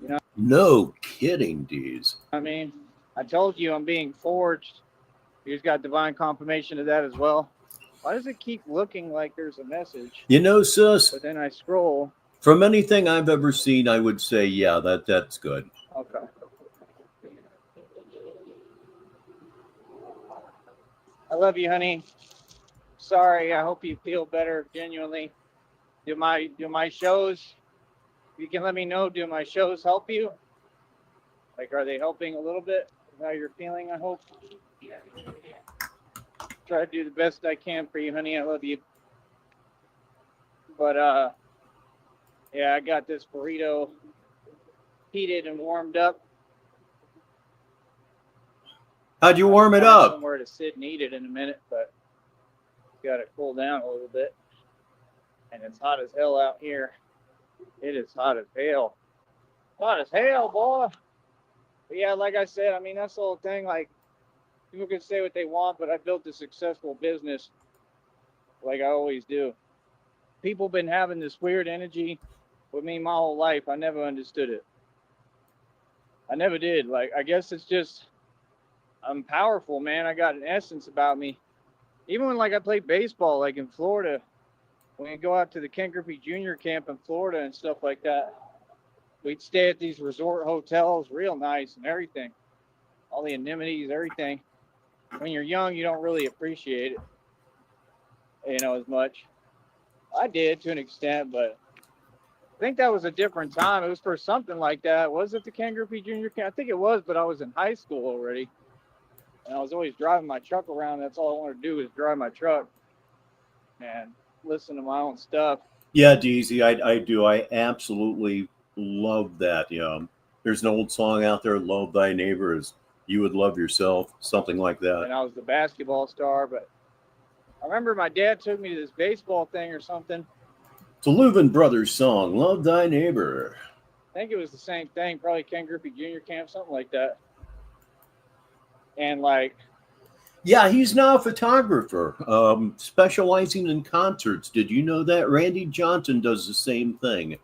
You know No kidding, Deez. what I mean? I told you I'm being forged. You just got divine confirmation of that as well. Why does it keep looking like there's a message? You know, sis, But then I scroll. from anything I've ever seen, I would say, yeah, that's good. Okay. I love you, honey. Sorry. I hope you feel better. Genuinely. Do my shows? You can let me know. Do my shows help you? Like, are they helping a little bit? How you're feeling? I hope. Try to do the best I can for you, honey. I love you. But yeah, I got this burrito heated and warmed up. How'd you warm it Find up? somewhere to sit and eat it in a minute, but got to cool down a little bit. And it's hot as hell out here. It is hot as hell. Hot as hell, boy. But yeah, like I said, I mean, that's the whole thing. Like, people can say what they want, but I built a successful business like I always do. People been having this weird energy with me my whole life. I never understood it. I never did. Like, I guess it's just, I'm powerful, man. I got an essence about me. Even when, like, I played baseball, like in Florida, when we go out to the Ken Griffey Jr. camp in Florida and stuff like that, we'd stay at these resort hotels, real nice and everything. All the amenities, everything. When you're young, you don't really appreciate it, as much. I did to an extent, but I think that was a different time. It was for something like that. Was it the Ken Griffey Jr. camp? I think it was, but I was in high school already. And I was always driving my truck around. That's all I wanted to do was drive my truck and listen to my own stuff. Yeah, DZ, I do. I absolutely love that. There's an old song out there, "Love Thy Neighbor as You Would Love Yourself," something like that. And I was the basketball star, but I remember my dad took me to this baseball thing or something. It's a Louvin Brothers song, "Love Thy Neighbor." I think it was the same thing, probably Ken Griffey Jr. camp, something like that. And like, yeah, he's now a photographer, specializing in concerts. Did you know that? Randy Johnson does the same thing.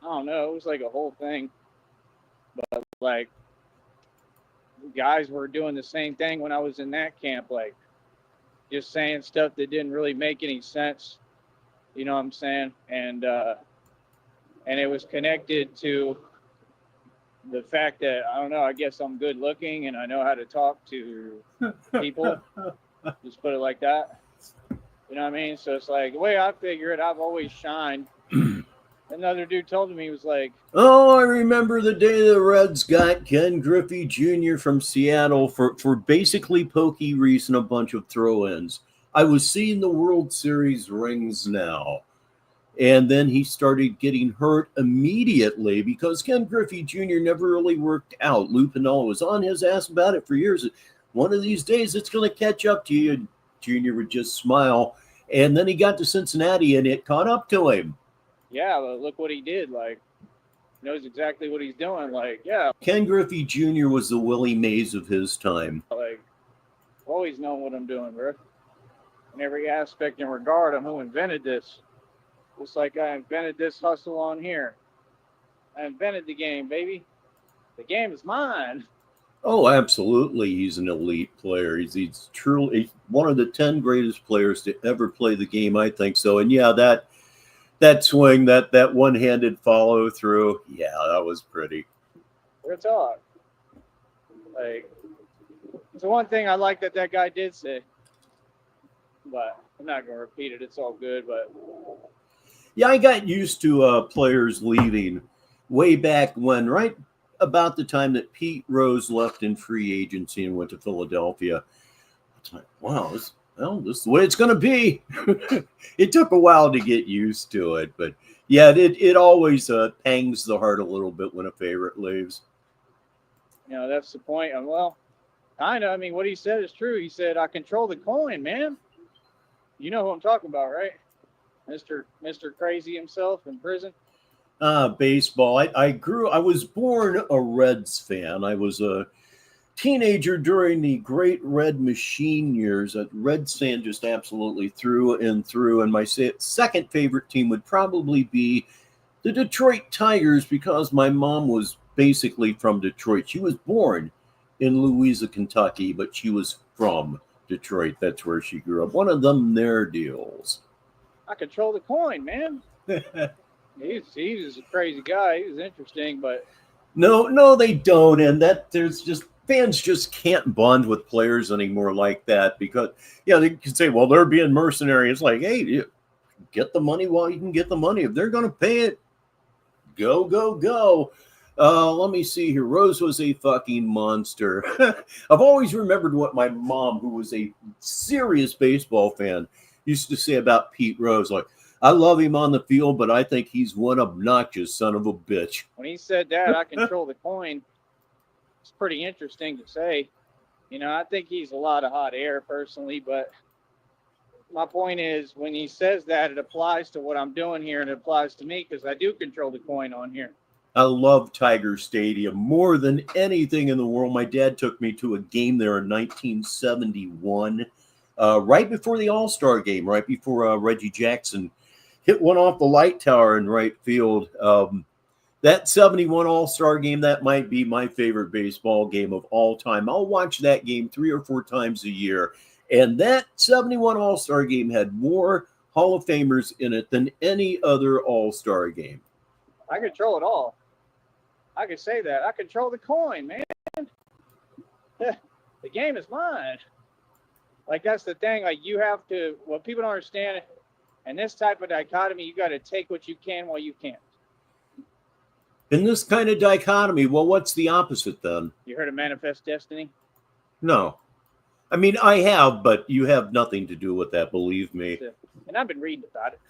I don't know, it was like a whole thing. But like, guys were doing the same thing when I was in that camp, like just saying stuff that didn't really make any sense. You know what I'm saying? And it was connected to the fact that, I don't know, I guess I'm good looking and I know how to talk to people. Just put it like that. You know what I mean? So it's like, the way I figure it, I've always shined. Another dude told me, he was like, "Oh, I remember the day the Reds got Ken Griffey Jr. from Seattle for basically pokey Reese and a bunch of throw-ins. I was seeing the World Series rings now." And then he started getting hurt immediately because Ken Griffey Jr. never really worked out. Lou Piniella was on his ass about it for years. One of these days, it's going to catch up to you. And Jr. would just smile. And then he got to Cincinnati, and it caught up to him. yeah, but look what he did. Like, knows exactly what he's doing. Like, yeah. Ken Griffey Jr. was the Willie Mays of his time. Like, always known what I'm doing, bro. In every aspect and regard, I'm who invented this. Just like I invented this hustle on here. I invented the game, baby. The game is mine. Oh, absolutely. He's an elite player. He's truly one of the 10 greatest players to ever play the game, I think so. And yeah, that swing, that one-handed follow through, yeah, that was pretty. Real talk. Like, it's the one thing I like that guy did say. But I'm not going to repeat it. It's all good, but Yeah, I got used to players leaving way back when, right about the time that Pete Rose left in free agency and went to Philadelphia. It's like, wow, this is the way it's going to be. It took a while to get used to it, but yeah, it always pangs the heart a little bit when a favorite leaves. that's the point. Well, kind of. I mean, what he said is true. He said, I control the coin, man. You know who I'm talking about, right? Mr. Crazy himself in prison. Baseball. I was born a Reds fan. I was teenager during the Great Red Machine years, Red Sand just absolutely through and through. And my second favorite team would probably be the Detroit Tigers, because my mom was basically from Detroit. She was born in Louisa, Kentucky, but she was from Detroit. That's where she grew up. One of them there deals. I control the coin, man. He was a crazy guy. He was interesting, but No, they don't. And that there's just fans just can't bond with players anymore like that, because they can say, well, they're being mercenary. It's like, hey, get the money while you can get the money. If they're going to pay it, go, go, go. Let me see here. Rose was a fucking monster. I've always remembered what my mom, who was a serious baseball fan, used to say about Pete Rose. Like, I love him on the field, but I think he's one obnoxious son of a bitch. When he said that, I control the coin, it's pretty interesting to say. I think he's a lot of hot air personally, but my point is, when he says that, it applies to what I'm doing here, and it applies to me because I do control the coin on here. I love Tiger Stadium more than anything in the world. My dad took me to a game there in 1971, right before the All-Star game, right before Reggie Jackson hit one off the light tower in right field. That 71 All-Star game, that might be my favorite baseball game of all time. I'll watch that game 3 or 4 times a year. And that 71 All-Star game had more Hall of Famers in it than any other All-Star game. I control it all. I can say that. I control the coin, man. The game is mine. Like, that's the thing. Like, you have to, what people don't understand, in this type of dichotomy, you got to take what you can while you can't. In this kind of dichotomy, well, what's the opposite then? You heard of Manifest Destiny? No. I mean, I have, but you have nothing to do with that, believe me. And I've been reading about it.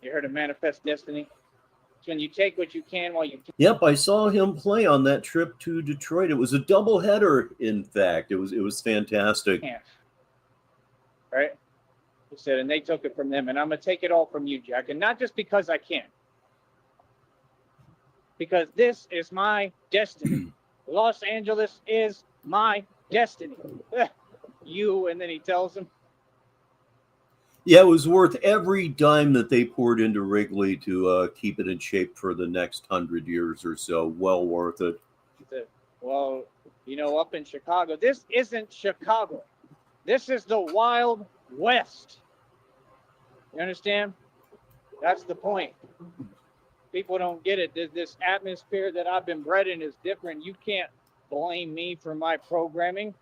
You heard of Manifest Destiny? It's when you take what you can while you can. Yep, I saw him play on that trip to Detroit. It was a doubleheader, in fact. It was fantastic. Yeah. Right? He said, and they took it from them, and I'm going to take it all from you, Jack. And not just because I can. Because this is my destiny. Los Angeles is my destiny. You, and then he tells him. Yeah, it was worth every dime that they poured into Wrigley to keep it in shape for the next 100 years or so. Well worth it. He said, well, up in Chicago, this isn't Chicago. This is the Wild West. You understand? That's the point. People don't get it. This atmosphere that I've been bred in is different. You can't blame me for my programming.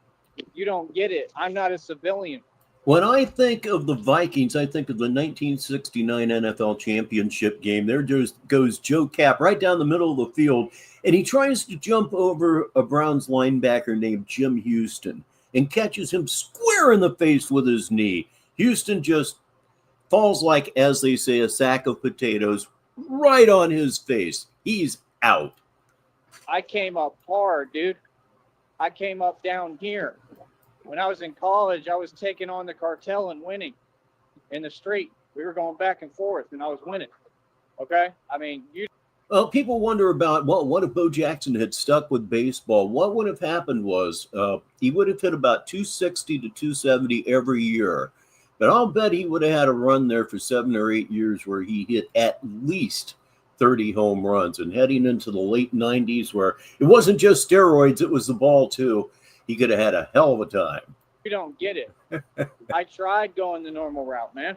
You don't get it. I'm not a civilian. When I think of the Vikings, I think of the 1969 NFL championship game. There just goes Joe Kapp right down the middle of the field, and he tries to jump over a Browns linebacker named Jim Houston and catches him square in the face with his knee. Houston just falls like, as they say, a sack of potatoes right on his face. He's out. I came up hard, dude. I came up down here. When I was in college, I was taking on the cartel and winning in the street. We were going back and forth, and I was winning. Okay? I mean, Well, people wonder about, well, what if Bo Jackson had stuck with baseball? What would have happened was he would have hit about 260 to 270 every year. But I'll bet he would have had a run there for 7 or 8 years where he hit at least 30 home runs. And heading into the late 90s, where it wasn't just steroids, it was the ball too, he could have had a hell of a time. You don't get it. I tried going the normal route, man.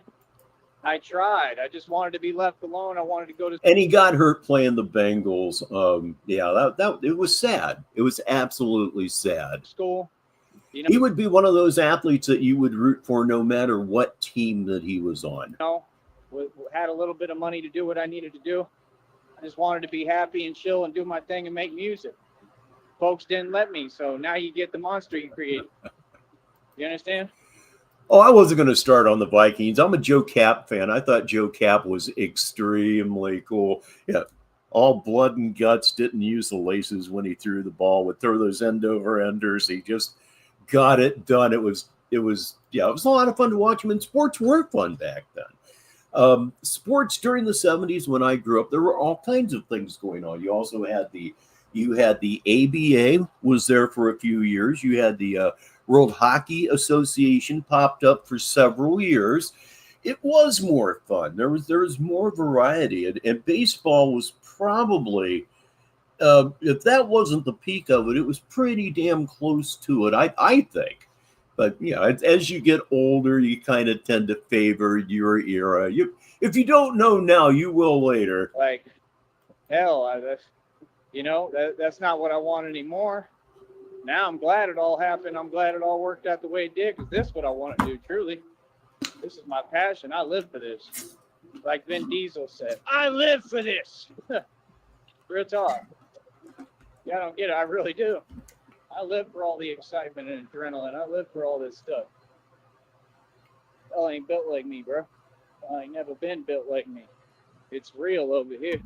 I tried. I just wanted to be left alone. I wanted to go to. And he got hurt playing the Bengals. That it was sad. It was absolutely sad. School. He would be one of those athletes that you would root for no matter what team that he was on. Had a little bit of money to do what I needed to do. I just wanted to be happy and chill and do my thing and make music. Folks didn't let me, so now you get the monster you created. You understand? Oh, I wasn't going to start on the Vikings. I'm a Joe Kapp fan. I thought Joe Kapp was extremely cool. Yeah, all blood and guts, didn't use the laces when he threw the ball, would throw those end-over-enders. He just got it done. It was a lot of fun to watch him, and sports were fun back then. Sports during the 70s when I grew up, there were all kinds of things going on. You also had the You had the ABA was there for a few years. You had the World Hockey Association popped up for several years. It was more fun. There was more variety, and baseball was probably if that wasn't the peak of it, it was pretty damn close to it. I think. But as you get older, you kind of tend to favor your era. If you don't know now, you will later. Like, hell, that's not what I want anymore. Now I'm glad it all happened. I'm glad it all worked out the way it did, because this is what I want to do, truly. This is my passion. I live for this. Like Vin Diesel said, I live for this. Real talk. Yeah, I don't get it. I really do. I live for all the excitement and adrenaline. I live for all this stuff. Y'all ain't built like me, bro. I ain't never been built like me. It's real over here.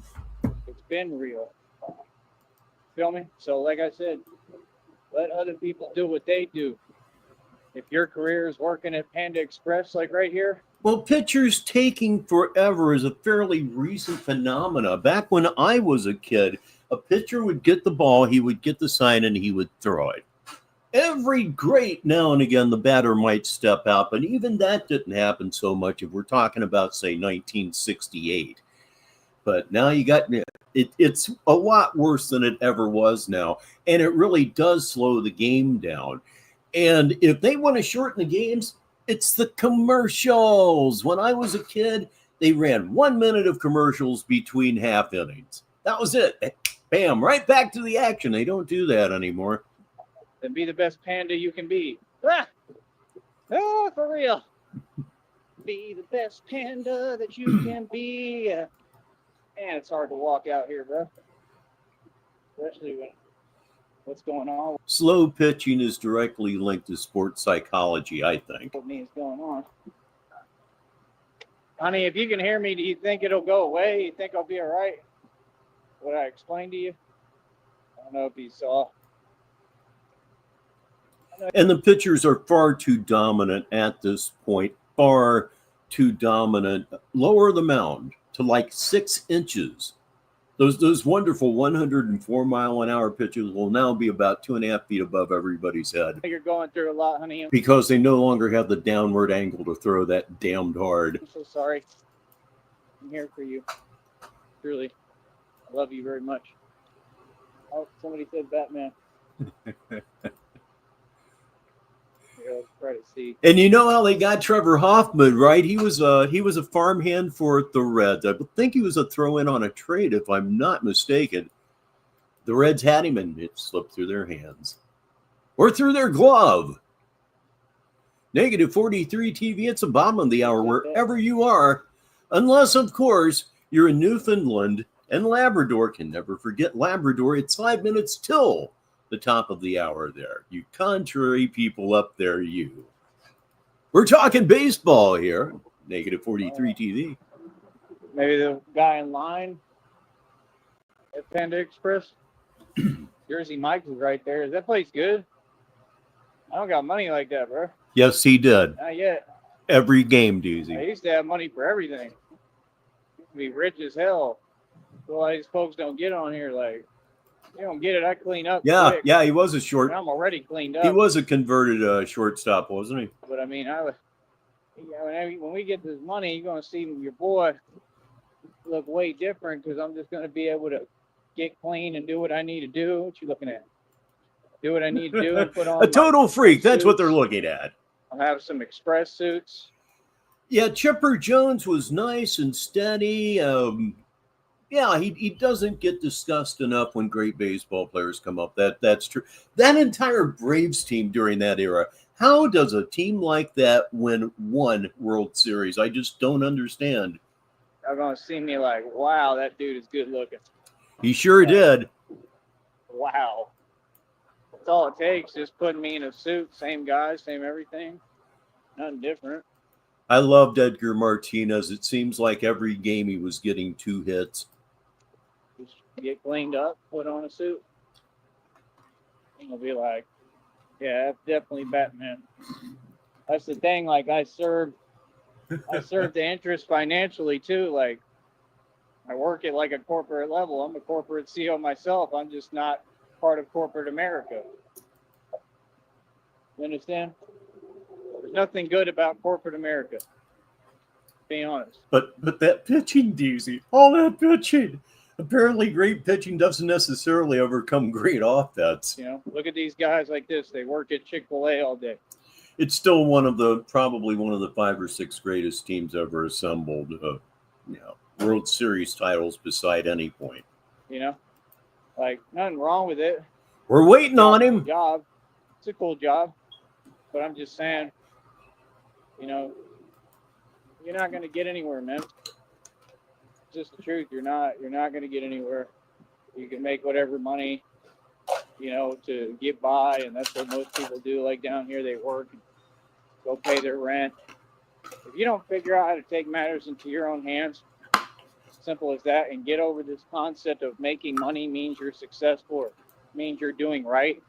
It's been real. Feel me? So like I said, let other people do what they do. If your career is working at Panda Express, like right here. Well, pitchers taking forever is a fairly recent phenomena. Back when I was a kid, a pitcher would get the ball, he would get the sign, and he would throw it. Every great now and again, the batter might step out, but even that didn't happen so much if we're talking about, say, 1968. But now you got it's a lot worse than it ever was now, and it really does slow the game down. And if they want to shorten the games, it's the commercials. When I was a kid, they ran 1 minute of commercials between half innings. That was it. Bam, right back to the action. They don't do that anymore. Then be the best panda you can be. Ah! Oh, for real. Be the best panda that you can be. Man, it's hard to walk out here, bro. Especially when what's going on. Slow pitching is directly linked to sports psychology, I think. What is going on? Honey, if you can hear me, do you think it'll go away? You think I'll be all right? What I explained to you? I don't know if you saw. And the pitchers are far too dominant at this point, far too dominant. Lower the mound to like 6 inches. Those wonderful 104 mile an hour pitches will now be about 2.5 feet above everybody's head. You're going through a lot, honey. Because they no longer have the downward angle to throw that damned hard. I'm so sorry. I'm here for you. Truly. I love you very much. Oh, somebody said Batman. Try to see. And you know how they got Trevor Hoffman, right? He was a farmhand for the Reds. I think he was a throw-in on a trade, if I'm not mistaken. The Reds had him, and it slipped through their hands. Or through their glove. Negative 43 TV, it's the bottom of the hour wherever you are. Unless, of course, you're in Newfoundland and Labrador. Can never forget Labrador. It's 5 minutes till the top of the hour there. You contrary people up there, you. We're talking baseball here. Negative 43 TV. Maybe the guy in line at Panda Express. Jersey Mike's is right there. Is that place good? I don't got money like that, bro. Yes, he did. Not yet. Every game, I Doozy. used to have money for everything. Be rich as hell. So all these folks don't get on here. Like, you don't get it. I clean up. Yeah, quick. yeah, he was a short. I'm already cleaned up. He was a converted shortstop, wasn't he? But I mean, when we get this money, you're gonna see your boy look way different, because I'm just gonna be able to get clean and do what I need to do. What you looking at? Do what I need to do and put on a total freak. That's what suits. they're looking at. I'll have some express suits. Yeah, Chipper Jones was nice and steady. Yeah, he doesn't get discussed enough when great baseball players come up. That's true. That entire Braves team during that era, how does a team like that win one World Series? I just don't understand. They're going to see me like, wow, that dude is good looking. He sure did. Wow. That's all it takes, just putting me in a suit, same guy, same everything. Nothing different. I loved Edgar Martinez. It seems like every game he was getting 2 hits. Just get cleaned up, put on a suit. And I'll be like, yeah, that's definitely Batman. That's the thing. Like, I served the interest financially too. Like, I work at like a corporate level. I'm a corporate CEO myself. I'm just not part of corporate America. You understand? There's nothing good about corporate America. Being honest. But that pitching, DZ, all that pitching. Apparently, great pitching doesn't necessarily overcome great offense. You know, look at these guys like this. They work at Chick-fil-A all day. It's still probably one of the 5 or 6 greatest teams ever assembled. World Series titles beside any point. You know, like nothing wrong with it. We're waiting on him. Job. It's a cool job, but I'm just saying, you know, you're not going to get anywhere, man. It's just the truth. You're not going to get anywhere. You can make whatever money, you know, to get by, and that's what most people do. Like down here, they work, and go pay their rent. If you don't figure out how to take matters into your own hands, simple as that, and get over this concept of making money means you're successful or means you're doing right.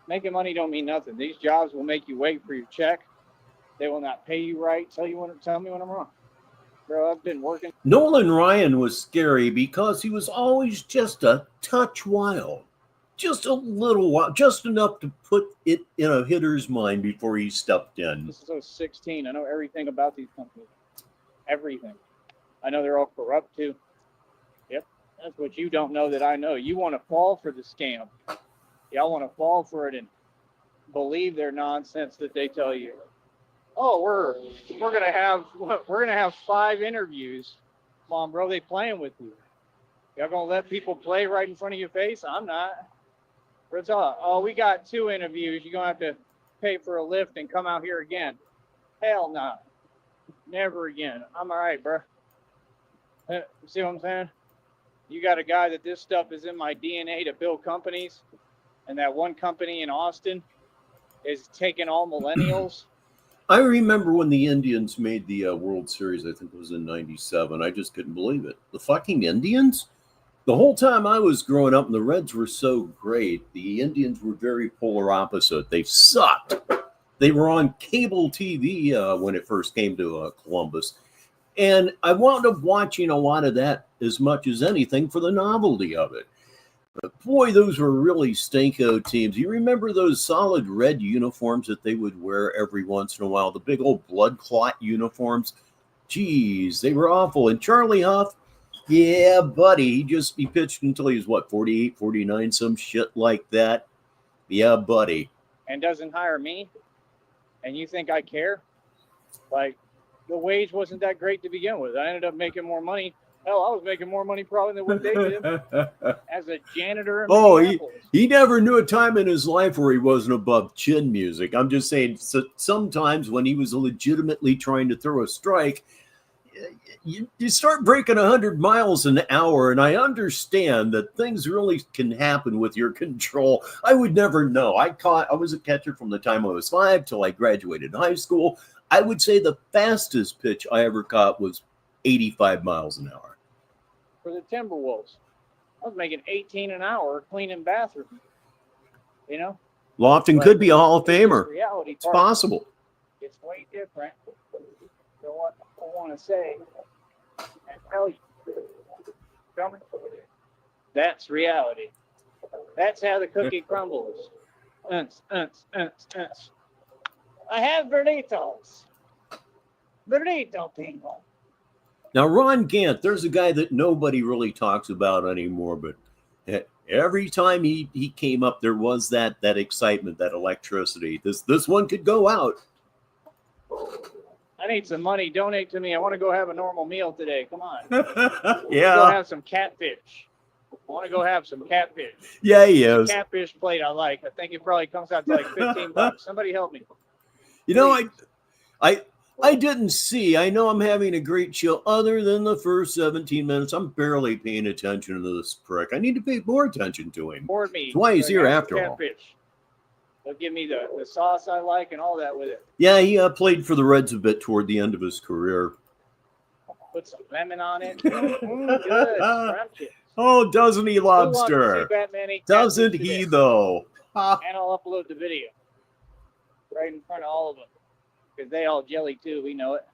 Making money don't mean nothing. These jobs will make you wait for your check. They will not pay you right. Tell me when I'm wrong. Bro, I've been working. Nolan Ryan was scary because he was always just a touch wild. Just a little while, just enough to put it in a hitter's mind before he stepped in. This is 2016. I know everything about these companies. Everything. I know they're all corrupt too. Yep. That's what you don't know that I know. You want to fall for the scam. Y'all want to fall for it and believe their nonsense that they tell you. Oh, we're gonna have 5 interviews. Come on, bro, they playing with you. Y'all gonna let people play right in front of your face? I'm not. What's up? Oh, we got 2 interviews. You're gonna have to pay for a lift and come out here again. Hell no. Never again. I'm all right, bro. See what I'm saying? You got a guy that this stuff is in my DNA to build companies, and that one company in Austin is taking all millennials. I remember when the Indians made the World Series, I think it was in '97. I just couldn't believe it. The fucking Indians? The whole time I was growing up and the Reds were so great, the Indians were very polar opposite. They sucked. They were on cable TV when it first came to Columbus. And I wound up watching a lot of that as much as anything for the novelty of it. But boy, those were really stinko teams. You remember those solid red uniforms that they would wear every once in a while? The big old blood clot uniforms? Jeez, they were awful. And Charlie Huff, yeah, buddy, he pitched until he was, 48, 49, some shit like that? Yeah, buddy. And doesn't hire me? And you think I care? Like, the wage wasn't that great to begin with. I ended up making more money. Hell, I was making more money probably than what they did as a janitor. He never knew a time in his life where he wasn't above chin music. I'm just saying, sometimes when he was legitimately trying to throw a strike, you start breaking 100 miles an hour, and I understand that things really can happen with your control. I would never know. I was a catcher from the time I was 5 till I graduated high school. I would say the fastest pitch I ever caught was 85 miles an hour. For the Timberwolves, I was making 18 an hour cleaning bathrooms. You know? Lofton could be a Hall of Famer. It's possible. It's way different than what I want to say and tell you. That's reality. That's how the cookie crumbles. I have burritos. Burrito people. Now, Ron Gant, there's a guy that nobody really talks about anymore, but every time he came up, there was that excitement, that electricity. This one could go out. I need some money. Donate to me. I want to go have a normal meal today. Come on. Yeah. Go have some catfish. I want to go have some catfish. Yeah, he is. Catfish plate I like. I think it probably comes out to like $15. Somebody help me. You know, I didn't see. I know I'm having a great show. Other than the first 17 minutes, I'm barely paying attention to this prick. I need to pay more attention to him. Board me. That's why he's here after all. They'll give me the sauce I like and all that with it. Yeah, he played for the Reds a bit toward the end of his career. Put some lemon on it. Good. Oh, doesn't he, Lobster? Doesn't he, though? And I'll upload the video right in front of all of them. Because they all jelly too, we know it.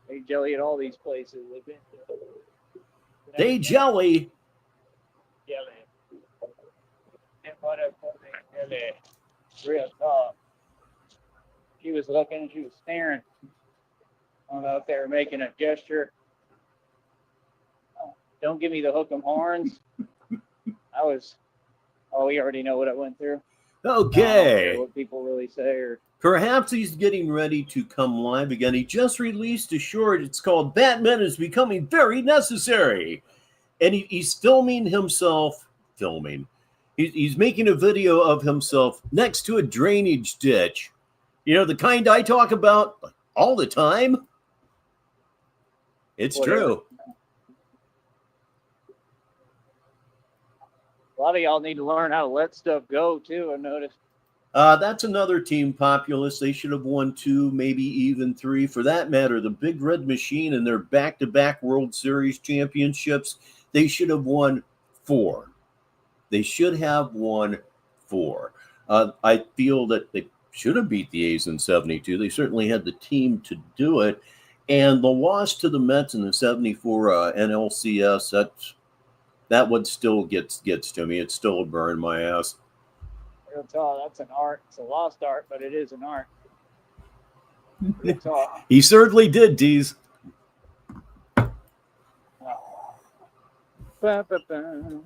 They jelly at all these places. They've been to. They jelly. Jelly. And butter jelly. Real talk. She was looking, she was staring. I don't know if they were making a gesture. Don't give me the hook 'em horns. We already know what I went through. I don't care Okay. what people really say or Perhaps he's getting ready to come live again. He just released a short. It's called Batman is Becoming Very Necessary. And he's filming himself. He's making a video of himself next to a drainage ditch. You know, the kind I talk about all the time. It's whatever. true. A lot of y'all need to learn how to let stuff go too, I noticed. That's another team, Populous. They should have won 2, maybe even 3. For that matter, the Big Red Machine and their back-to-back World Series championships, they should have won 4. They should have won 4. I feel that they should have beat the A's in 72. They certainly had the team to do it. And the loss to the Mets in the 74 NLCS, that one still gets to me. It's still a burn in my ass. Real talk, that's an art. It's a lost art, but it is an art. Real talk. He certainly did, Deez. Ba, ba, ba.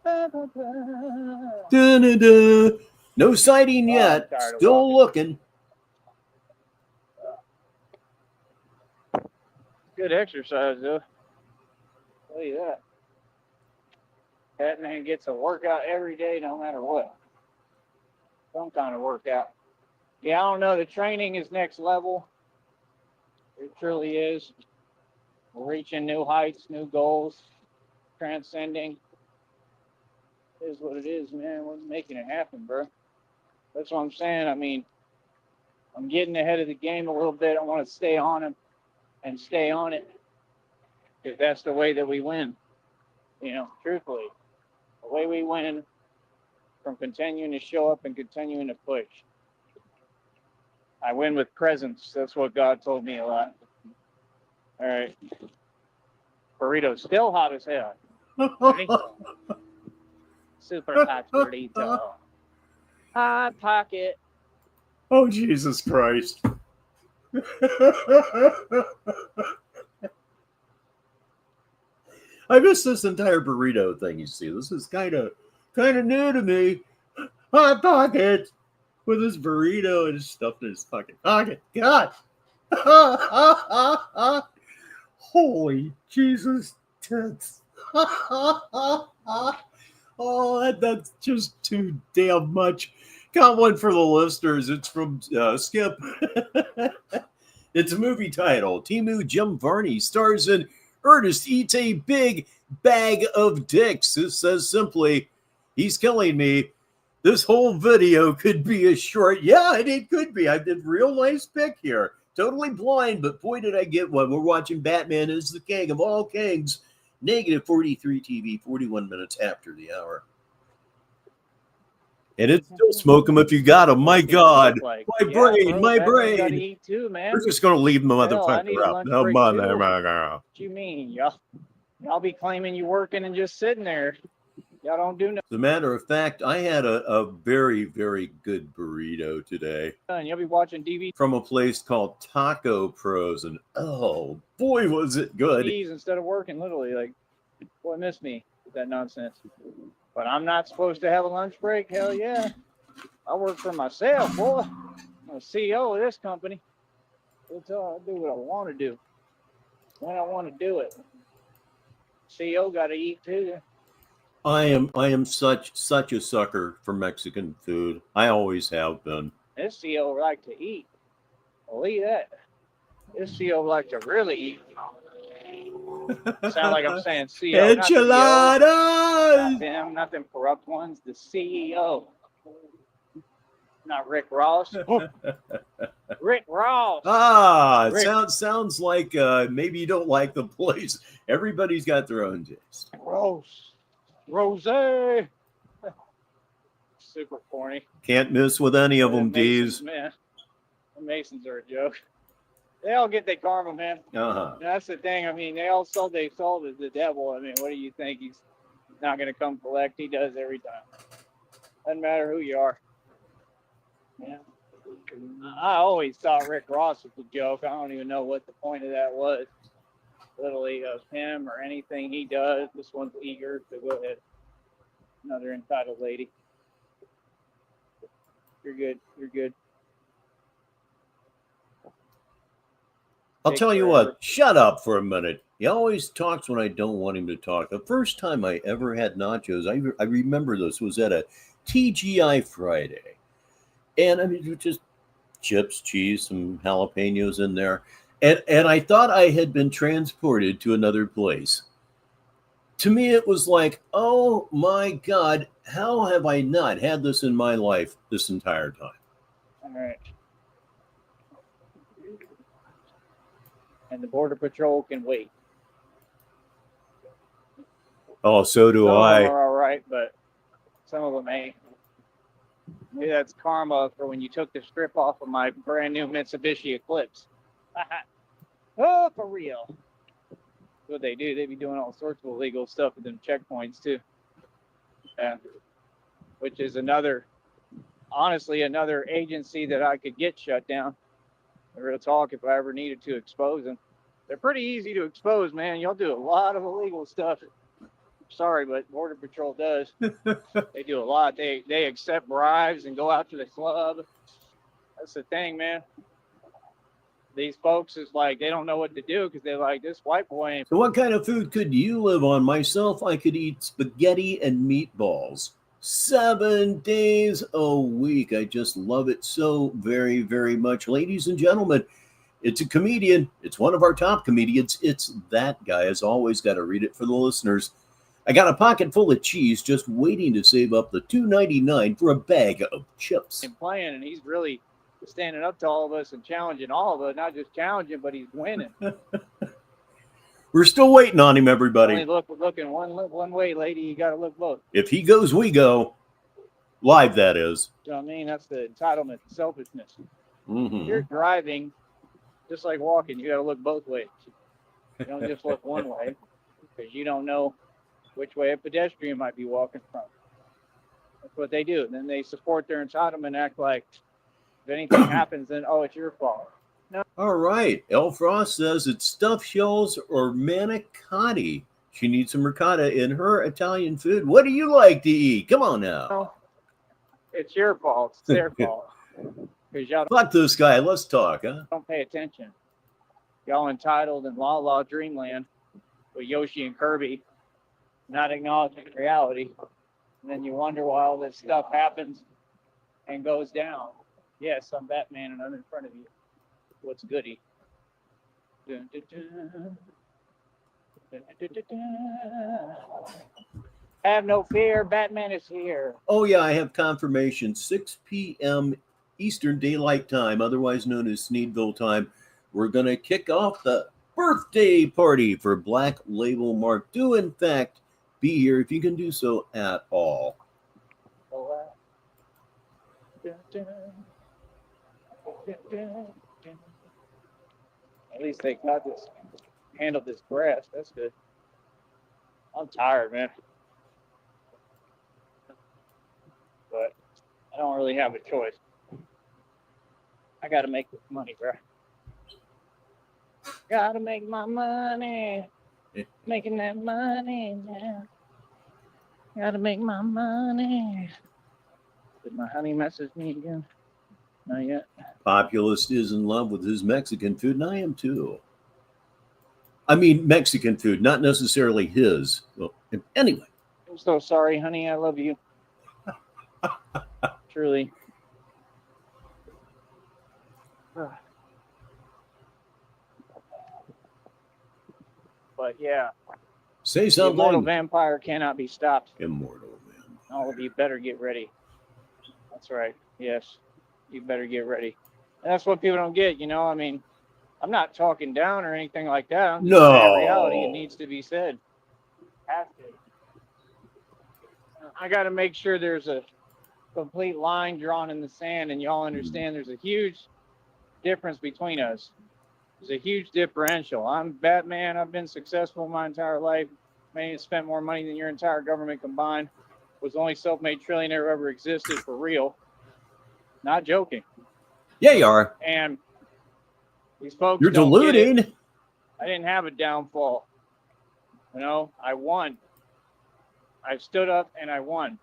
Ba, ba, ba. Da-da-da. No sighting Oh, yet. I'm tired of Still walking. looking. Good exercise, though. Tell you that. That man gets a workout every day, no matter what. Some kind of workout. Yeah, I don't know. The training is next level. It truly is. We're reaching new heights, new goals, transcending. It is what it is, man. We're making it happen, bro. That's what I'm saying. I mean, I'm getting ahead of the game a little bit. I want to stay on him and stay on it. Because that's the way that we win. You know, truthfully. The way we win from continuing to show up and continuing to push. I win with presence. That's what God told me a lot. All right. Burrito's still hot as hell. Ready? Super hot burrito. Hot pocket. Oh, Jesus Christ. I missed this entire burrito thing, you see. This is kind of new to me. Hot pocket with his burrito and his stuff in his fucking pocket. God. Holy Jesus tits. Oh, that's just too damn much. Got one for the listeners. It's from Skip. It's a movie title. Timu Jim Varney stars in Ernest Eats a Big Bag of Dicks. This says simply, he's killing me. This whole video could be a short. Yeah, it could be. I did real nice pick here. Totally blind, but boy, did I get one. We're watching Batman is the King of all kings. Negative 43 TV, 41 minutes after the hour. And it's still smoke them if you got them. My God. Like, My brain. Batman gotta eat too, man. We're just going to leave the Hell, I motherfucker need a out. lunch No, break, mother. too. What you mean? Y'all be claiming you working and just sitting there. Y'all don't do nothing. As a matter of fact, I had a very, very good burrito today You'll be watching DVD from a place called Taco Pros, and oh boy, was it good! instead of working, literally. Like, boy, miss me with that nonsense. But I'm not supposed to have a lunch break. Hell yeah, I work for myself, boy. I'm a CEO of this company. That's all I do what I want to do when I want to do it. CEO got to eat too. I am such a sucker for Mexican food. I always have been. This CEO like to eat. Believe that. This CEO like to really eat. Sound like I'm saying CEO. Enchiladas! Not them corrupt ones. The CEO. Not Rick Ross. Rick Ross. It sounds like maybe you don't like the place. Everybody's got their own taste. Rose. Super corny. Can't miss with any of them, Masons, D's. man. The Masons are a joke. They all get their karma, man. Uh-huh. That's the thing. I mean, they all sold their soul to the devil. I mean, what do you think? He's not going to come collect. He does every time. Doesn't matter who you are. Yeah. I always thought Rick Ross was a joke. I don't even know what the point of that was. Literally of him or anything he does. This one's eager to go ahead. Another entitled lady. You're good. You're good. I'll Take tell you forever. what, shut up for a minute. He always talks when I don't want him to talk. The first time I ever had nachos, I remember this, was at a TGI Friday. And I mean, just chips, cheese, some jalapenos in there. And I thought I had been transported to another place. To me, it was like, oh my God, how have I not had this in my life this entire time? All right. And the Border Patrol can wait. Oh, so do Some of I. them are all right, but some of them ain't. Maybe that's karma for when you took the strip off of my brand new Mitsubishi Eclipse. Oh, for real. That's what they do. They be doing all sorts of illegal stuff at them checkpoints too. Yeah. Which is honestly, another agency that I could get shut down. Real talk, if I ever needed to expose them. They're pretty easy to expose, man. Y'all do a lot of illegal stuff. Sorry, but Border Patrol does. They do a lot. They accept bribes and go out to the club. That's the thing, man. These folks is like, they don't know what to do because they're like, this white boy ain't. So what kind of food could you live on? Myself, I could eat spaghetti and meatballs 7 days a week. I just love it so very, very much. Ladies and gentlemen, it's a comedian. It's one of our top comedians. It's that guy. As always, got to read it for the listeners. I got a pocket full of cheese just waiting to save up the $2.99 for a bag of chips. Playing, and he's really standing up to all of us and challenging all of us. Not just challenging, but he's winning. We're still waiting on him, everybody. Only looking one way, lady. You got to look both. If he goes, we go. Live, that is. You know what I mean? That's the entitlement, selfishness. Mm-hmm. You're driving, just like walking. You got to look both ways. You don't just look one way because you don't know which way a pedestrian might be walking from. That's what they do. And then they support their entitlement and act like if anything happens, then, oh, it's your fault. No. All right. El Frost says it's stuffed shells or manicotti. She needs some ricotta in her Italian food. What do you like to eat? Come on now. No, it's your fault. It's their fault. Because y'all Fuck this guy. Let's talk, huh? don't pay attention. Y'all entitled in La La Dreamland with Yoshi and Kirby, not acknowledging reality. And then you wonder why all this stuff happens and goes down. Yes, I'm Batman and I'm in front of you. What's goody? Dun, dun, dun. Dun, dun, dun, dun. Have no fear, Batman is here. Oh, yeah, I have confirmation. 6 p.m. Eastern Daylight Time, otherwise known as Sneedville time. We're going to kick off the birthday party for Black Label Mark. Do, in fact, be here if you can do so at all. Dun, dun. Dun, dun, dun. At least they got this, handled this grass. That's good. I'm tired, man. But I don't really have a choice. I got to make this money, bro. Got to make my money. Making that money now. Got to make my money. Did my honey message me again? Not yet. Populist is in love with his Mexican food, and I am too. I mean, Mexican food, not necessarily his. Well, anyway. I'm so sorry, honey. I love you. Truly. But yeah. Say The something. immortal vampire cannot be stopped. Immortal vampire. All of you better get ready. That's right. Yes. You better get ready. And that's what people don't get, you know. I mean, I'm not talking down or anything like that. I'm just saying reality, it needs to be said. Has to. I got to make sure there's a complete line drawn in the sand and y'all understand there's a huge difference between us. There's a huge differential. I'm Batman. I've been successful my entire life. May have spent more money than your entire government combined. Was the only self-made trillionaire who ever existed for real. Not joking. Yeah, you are. And these folks You're don't get it. deluding. I didn't have a downfall. You know, I won. I stood up and I won.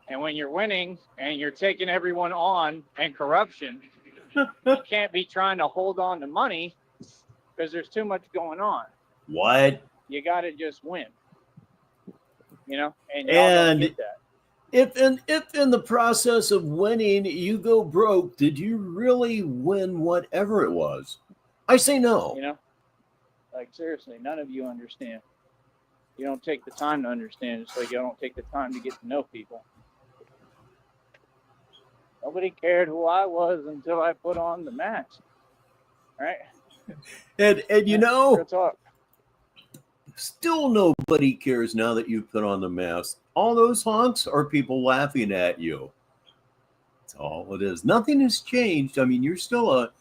And when you're winning and you're taking everyone on and corruption, you can't be trying to hold on to money because there's too much going on. What? You got to just win. You know, and y'all don't get that. If in the process of winning you go broke, did you really win whatever it was? I say no. You know, like seriously, none of you understand. You don't take the time to understand, just like you don't take the time to get to know people. Nobody cared who I was until I put on the mask. Right? And you know, Real talk. still nobody cares now that you've put on the mask. All those honks are people laughing at you. That's all it is. Nothing has changed. I mean, you're still a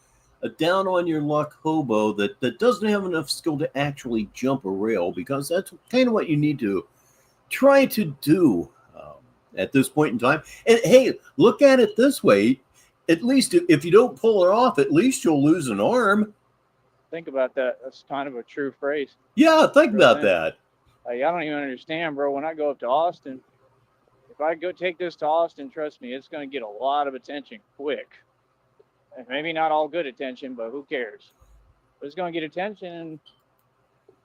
down on your luck hobo that doesn't have enough skill to actually jump a rail, because that's kind of what you need to try to do at this point in time. And hey, look at it this way. At least if you don't pull it off, at least you'll lose an arm. Think about that. That's kind of a true phrase. Yeah, think about that. Like, I don't even understand, bro. When I go up to Austin, if I go take this to Austin, trust me, it's going to get a lot of attention quick. And maybe not all good attention, but who cares? But it's going to get attention, and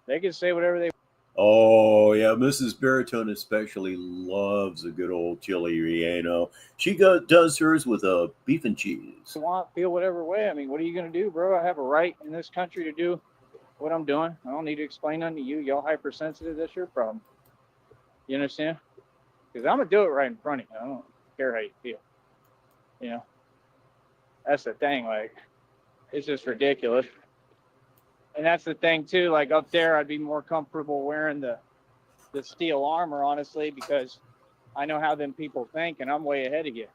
they can say whatever they want. Oh, yeah, Mrs. Baritone especially loves a good old chili relleno. She does hers with a beef and cheese. Feel whatever way. I mean, what are you going to do, bro? I have a right in this country to do what I'm doing. I don't need to explain nothing to you. Y'all hypersensitive. That's your problem. You understand? Because I'm going to do it right in front of you. I don't care how you feel. You know? That's the thing. Like, it's just ridiculous. And that's the thing, too. Like, up there, I'd be more comfortable wearing the steel armor, honestly, because I know how them people think, and I'm way ahead of you.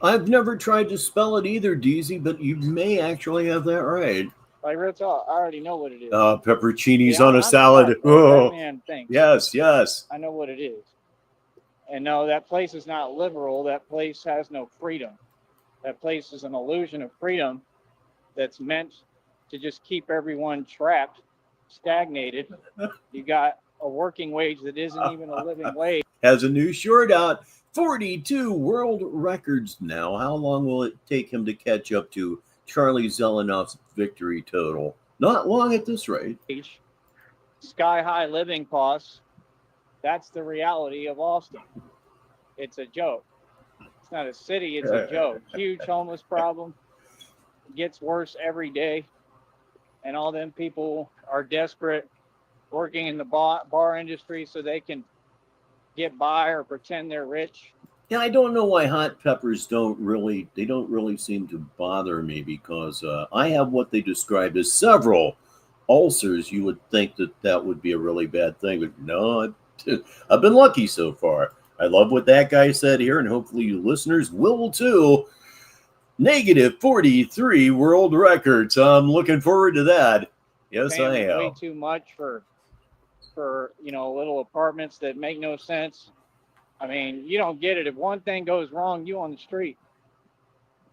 I've never tried to spell it either, DZ, but you may actually have that right. Like, real talk, I already know what it is. Pepperoncinis on a salad. Oh, man, thanks. Yes. I know what it is. And no, that place is not liberal. That place has no freedom. That place is an illusion of freedom that's meant to just keep everyone trapped, stagnated. You got a working wage that isn't even a living wage. Has a new short out. 42 world records now. How long will it take him to catch up to Charlie Zelenoff's victory total? Not long at this rate. Sky high living costs. That's the reality of Austin. It's a joke. It's not a city, it's a joke. Huge homeless problem. It gets worse every day. And all them people are desperate, working in the bar industry so they can get by or pretend they're rich. Yeah, I don't know why hot peppers don't really seem to bother me, because I have what they described as several ulcers. You would think that would be a really bad thing, but no, I've been lucky so far. I love what that guy said here, and hopefully you listeners will too. Negative 43 world records. I'm looking forward to that. Yes, I am. Way too much for little apartments that make no sense. I mean, you don't get it. If one thing goes wrong, you on the street.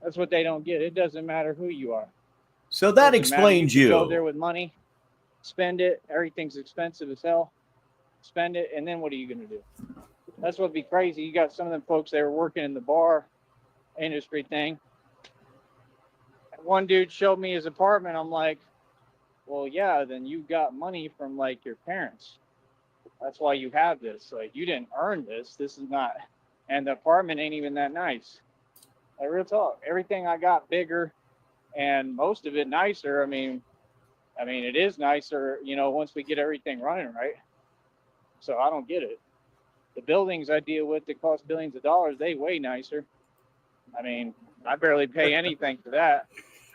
That's what they don't get. It doesn't matter who you are. So that explains you. Go there with money, spend it. Everything's expensive as hell. Spend it, and then what are you going to do? That's what'd be crazy. You got some of them folks that were working in the bar industry thing. One dude showed me his apartment. I'm like, well, yeah, then you got money from like your parents. That's why you have this. Like, you didn't earn this. This is not, and the apartment ain't even that nice. Like, real talk. Everything I got bigger, and most of it nicer. I mean, it is nicer, once we get everything running right. So I don't get it. The buildings I deal with that cost billions of dollars, they way nicer. I mean, I barely pay anything for that.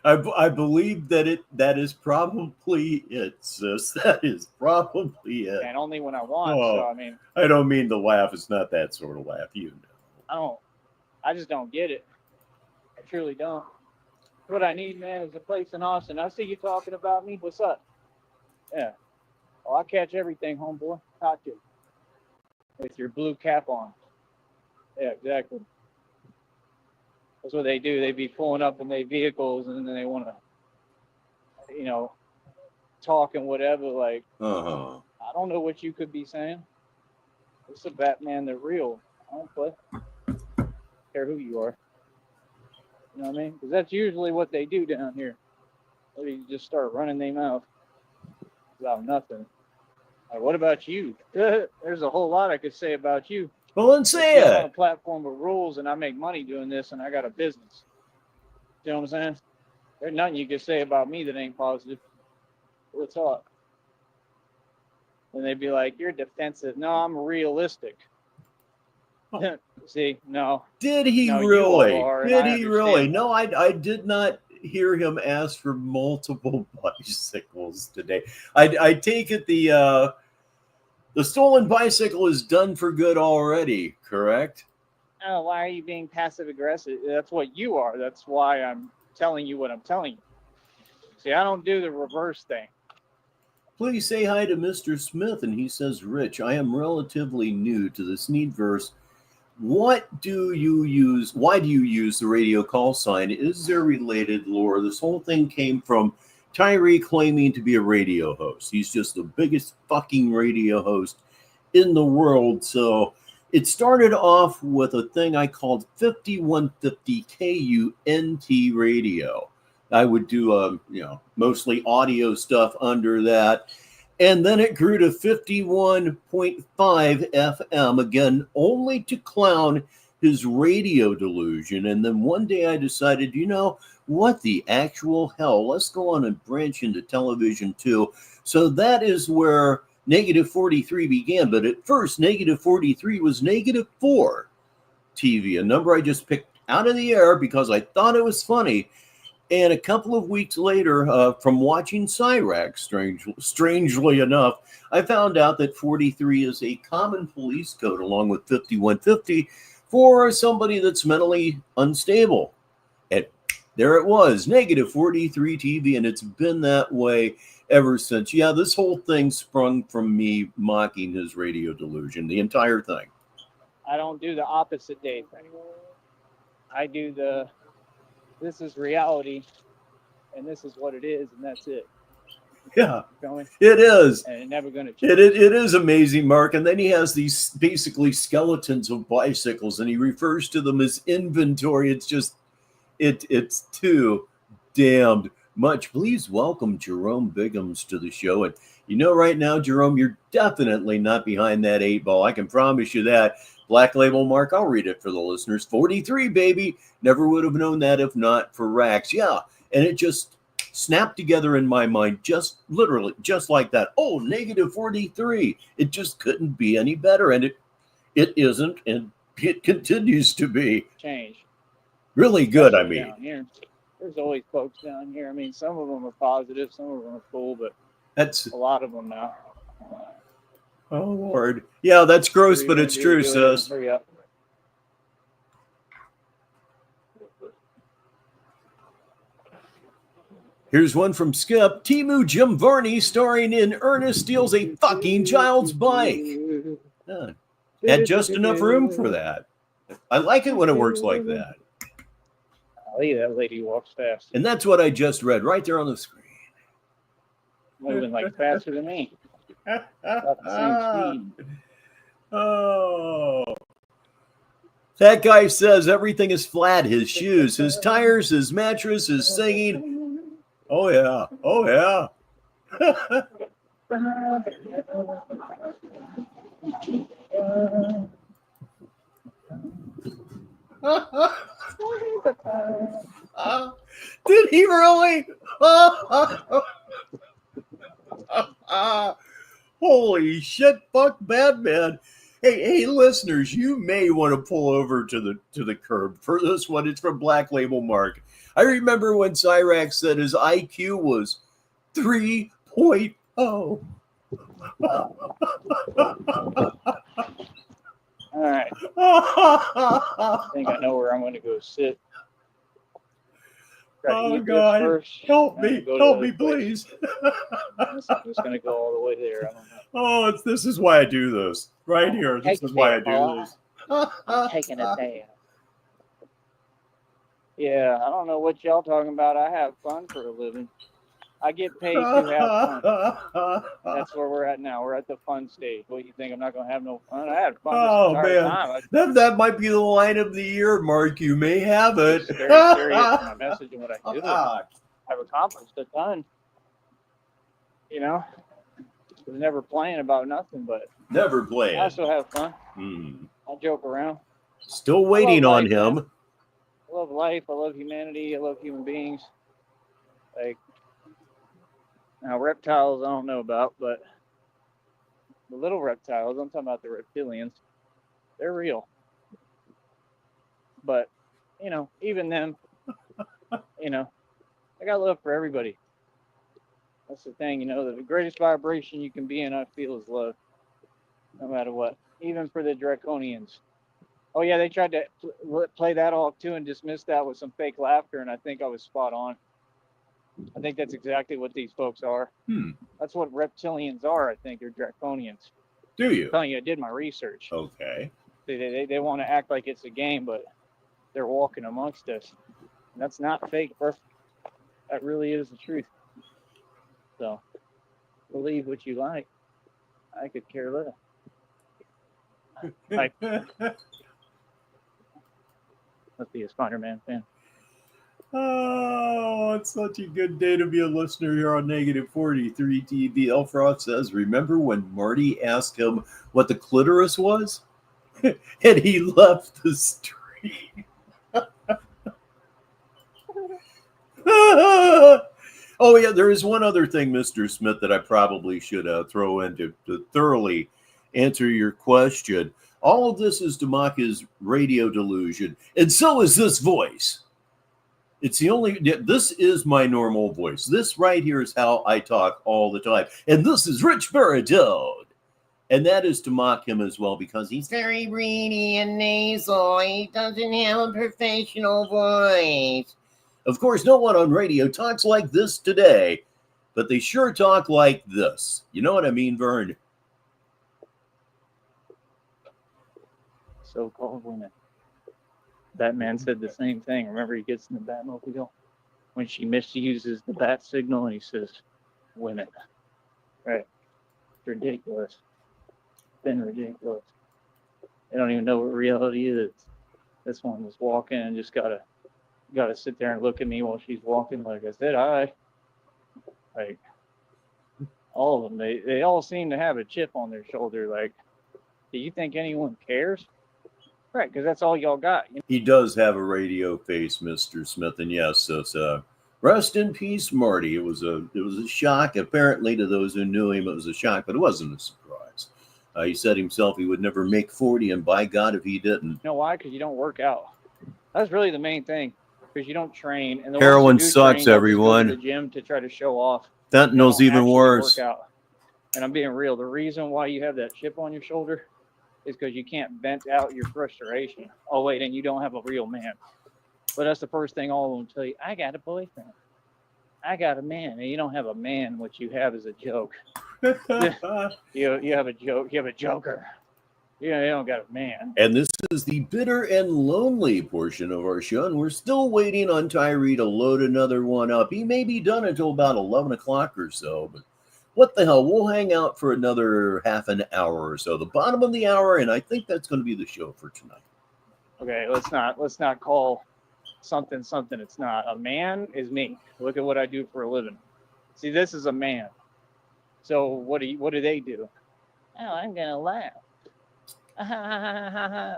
I believe that is probably it, sis. That is probably it. And only when I want. So I don't mean to laugh. It's not that sort of laugh, I just don't get it. I truly don't. What I need, man, is a place in Austin. I see you talking about me. What's up? Yeah. Oh, I catch everything, homeboy. Caught you. With your blue cap on. Yeah, exactly. That's what they do. They be pulling up in their vehicles and then they want to, talk and whatever. Like, Uh-huh. I don't know what you could be saying. It's a Batman, they're real. I don't play. Care who you are. You know what I mean? Because that's usually what they do down here. They just start running their mouth about nothing. Like, what about you? There's a whole lot I could say about you. Well, then say I'm on a it. platform of rules, and I make money doing this, and I got a business. You know what I'm saying? There's nothing you can say about me that ain't positive. We'll talk. And they'd be like, "You're defensive." No, I'm realistic. See, no. Did he No, you really? all are, and Did I he really? understand No, I did not hear him ask for multiple bicycles today. I take it the stolen bicycle is done for good already, correct? Oh, why are you being passive aggressive? That's what you are. That's why I'm telling you what I'm telling you. See, I don't do the reverse thing. Please say hi to Mr. Smith. And he says, Rich, I am relatively new to this Sneedverse. What do you use? Why do you use the radio call sign? Is there related lore? This whole thing came from Tyree claiming to be a radio host. He's just the biggest fucking radio host in the world. So it started off with a thing I called 5150 KUNT radio. I would do, mostly audio stuff under that. And then it grew to 51.5 FM, again, only to clown his radio delusion. And then one day I decided, what the actual hell? Let's go on and branch into television too. So that is where Negative 43 began. But at first, Negative 43 was Negative 4 TV, a number I just picked out of the air because I thought it was funny. And a couple of weeks later, from watching Cyrax, strangely enough, I found out that 43 is a common police code along with 5150 for somebody that's mentally unstable. And there it was, Negative 43 TV, and it's been that way ever since. Yeah, this whole thing sprung from me mocking his radio delusion, the entire thing. I don't do the opposite day thing. I do this is reality, and this is what it is, and that's it. Yeah, Going? It is. And it's never going to change. It is amazing, Mark. And then he has these basically skeletons of bicycles, and he refers to them as inventory. It's just, it's too damned much. Please welcome Jerome Biggums to the show. And right now, Jerome, you're definitely not behind that 8-ball. I can promise you that. Black Label Mark, I'll read it for the listeners. 43, baby. Never would have known that if not for Rax. Yeah, and it just snapped together in my mind, just literally, just like that. Oh, Negative 43. It just couldn't be any better, and it isn't, and it continues to be. Change. Really good, I mean. Down here. There's always folks down here. I mean, some of them are positive, some of them are cool, but that's a lot of them now. Oh, Lord. Yeah, that's gross, but it's true, sis. Hurry up. Here's one from Skip. Timu Jim Varney starring in Ernest steals a fucking child's bike. Had just enough room for that. I like it when it works like that. Look at that lady walks fast. And that's what I just read right there on the screen. Moving like faster than me. About the same speed. Oh. That guy says everything is flat. His shoes, his tires, his mattress, his singing. Oh, yeah. Oh, yeah. Did he really? Holy shit, fuck Batman. Hey, listeners, you may want to pull over to the curb. For this one, it's from Black Label Mark. I remember when Cyrax said his IQ was 3.0. All right. I think I know where I'm going to go sit. Try to Oh eat this God, first, help and then me, go to the help other me, place. please. Unless I'm just gonna go all the way there. I don't know. Oh, this is why I do this right here. This is why I do this. I'm taking a bath. Yeah, I don't know what y'all talking about. I have fun for a living. I get paid to have fun. That's where we're at now. We're at the fun stage. What do you think? I'm not gonna have no fun? I had fun this Oh entire man, time. that might be the line of the year, Mark. You may have I'm it. just very serious in my message and what I do. I've accomplished a ton. You know, I was never playing about nothing, but Never I playing. also have fun. Hmm. I joke around. Still waiting on life, him. man. I love life. I love humanity. I love human beings. Like, now reptiles, I don't know about, but the little reptiles, I'm talking about the reptilians, they're real. But, you know, even them, you know, I got love for everybody. That's the thing, you know, the greatest vibration you can be in, I feel, is love, no matter what. Even for the draconians. Oh, yeah, they tried to play that off too and dismiss that with some fake laughter, and I think I was spot on. I think that's exactly what these folks are. That's what reptilians are, I think. They're draconians. Do you? I'm telling you, I did my research. Okay. They want to act like it's a game, but they're walking amongst us. And that's not fake, bro. That really is the truth. So, believe what you like. I could care less. Like, must be a Spider-Man fan. Oh, it's such a good day to be a listener here on Negative 43 TV. Elfrost says, remember when Marty asked him what the clitoris was? And he left the stream. Oh, yeah, there is one other thing, Mr. Smith, that I probably should throw in to thoroughly answer your question. All of this is to mock his radio delusion, and so is this voice. It's the only, this is my normal voice. This right here is how I talk all the time. And this is Rich Baritone. And that is to mock him as well because he's very reedy and nasal. He doesn't have a professional voice. Of course, no one on radio talks like this today, but they sure talk like this. You know what I mean, Vern? So-called women. Batman said the same thing. Remember, he gets in the Batmobile when she misuses the bat signal and he says, women. Right. It's ridiculous. It's been ridiculous. They don't even know what reality is. This one was walking and just gotta sit there and look at me while she's walking. Like I said, like all of them, they all seem to have a chip on their shoulder. Like, do you think anyone cares? Right, because that's all y'all got. You know? He does have a radio face, Mr. Smith, and yes, it's rest in peace, Marty. It was a shock. Apparently, to those who knew him, it was a shock, but it wasn't a surprise. He said himself he would never make 40, and by God, if he didn't. You know why? Because you don't work out. That's really the main thing. Because you don't train, and the heroin ones who do sucks. train, Everyone. go to the gym to try to show off. Fentanyl's even worse. Work out. And I'm being real. The reason why you have that chip on your shoulder is because you can't vent out your frustration. Oh, wait, and you don't have a real man. But that's the first thing all of them tell you. I got a boyfriend. I got a man. And you don't have a man. What you have is a joke. you have a joke. You have a joker. You don't got a man. And this is the bitter and lonely portion of our show, and we're still waiting on Tyree to load another one up. He may be done until about 11 o'clock or so, but what the hell? We'll hang out for another half an hour or so, the bottom of the hour, and I think that's going to be the show for tonight. Okay, let's not call something it's not. A man is me. Look at what I do for a living. See, this is a man. So what do they do? Oh, I'm gonna laugh.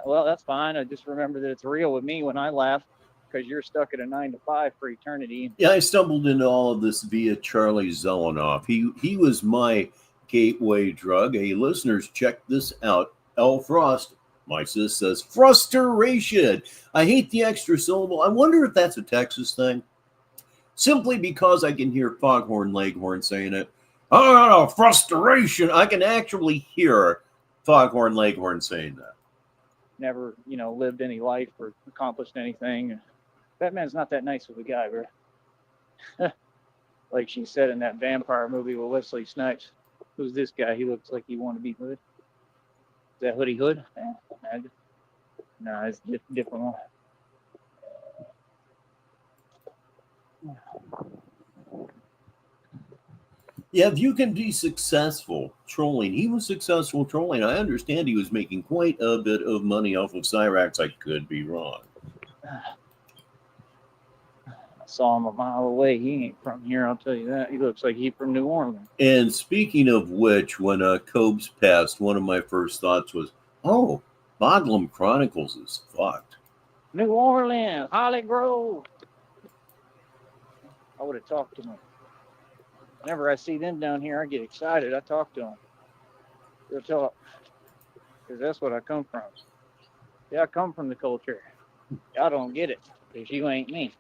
Well, that's fine. I just remember that it's real with me when I laugh, because you're stuck at a 9 to 5 for eternity. Yeah, I stumbled into all of this via Charlie Zelenoff. He was my gateway drug. Hey, listeners, check this out. L. Frost, my sis, says, frustration. I hate the extra syllable. I wonder if that's a Texas thing. Simply because I can hear Foghorn Leghorn saying it. Oh, frustration. I can actually hear Foghorn Leghorn saying that. Never, lived any life or accomplished anything. Batman's not that nice of a guy, bro. Like she said in that vampire movie with Wesley Snipes. Who's this guy? He looks like he want to be Hood. Is that Hoodie Hood? No, it's a different one. Yeah, if you can be successful trolling, he was successful trolling. I understand he was making quite a bit of money off of Cyrax. I could be wrong. I saw him a mile away. He ain't from here, I'll tell you that. He looks like he's from New Orleans. And speaking of which, when Cobes passed, one of my first thoughts was, oh, Boglum Chronicles is fucked. New Orleans, Holly Grove. I would have talked to him. Whenever I see them down here, I get excited. I talk to them. They'll talk. Because that's what I come from. Yeah, I come from the culture. Y'all don't get it. Because you ain't me.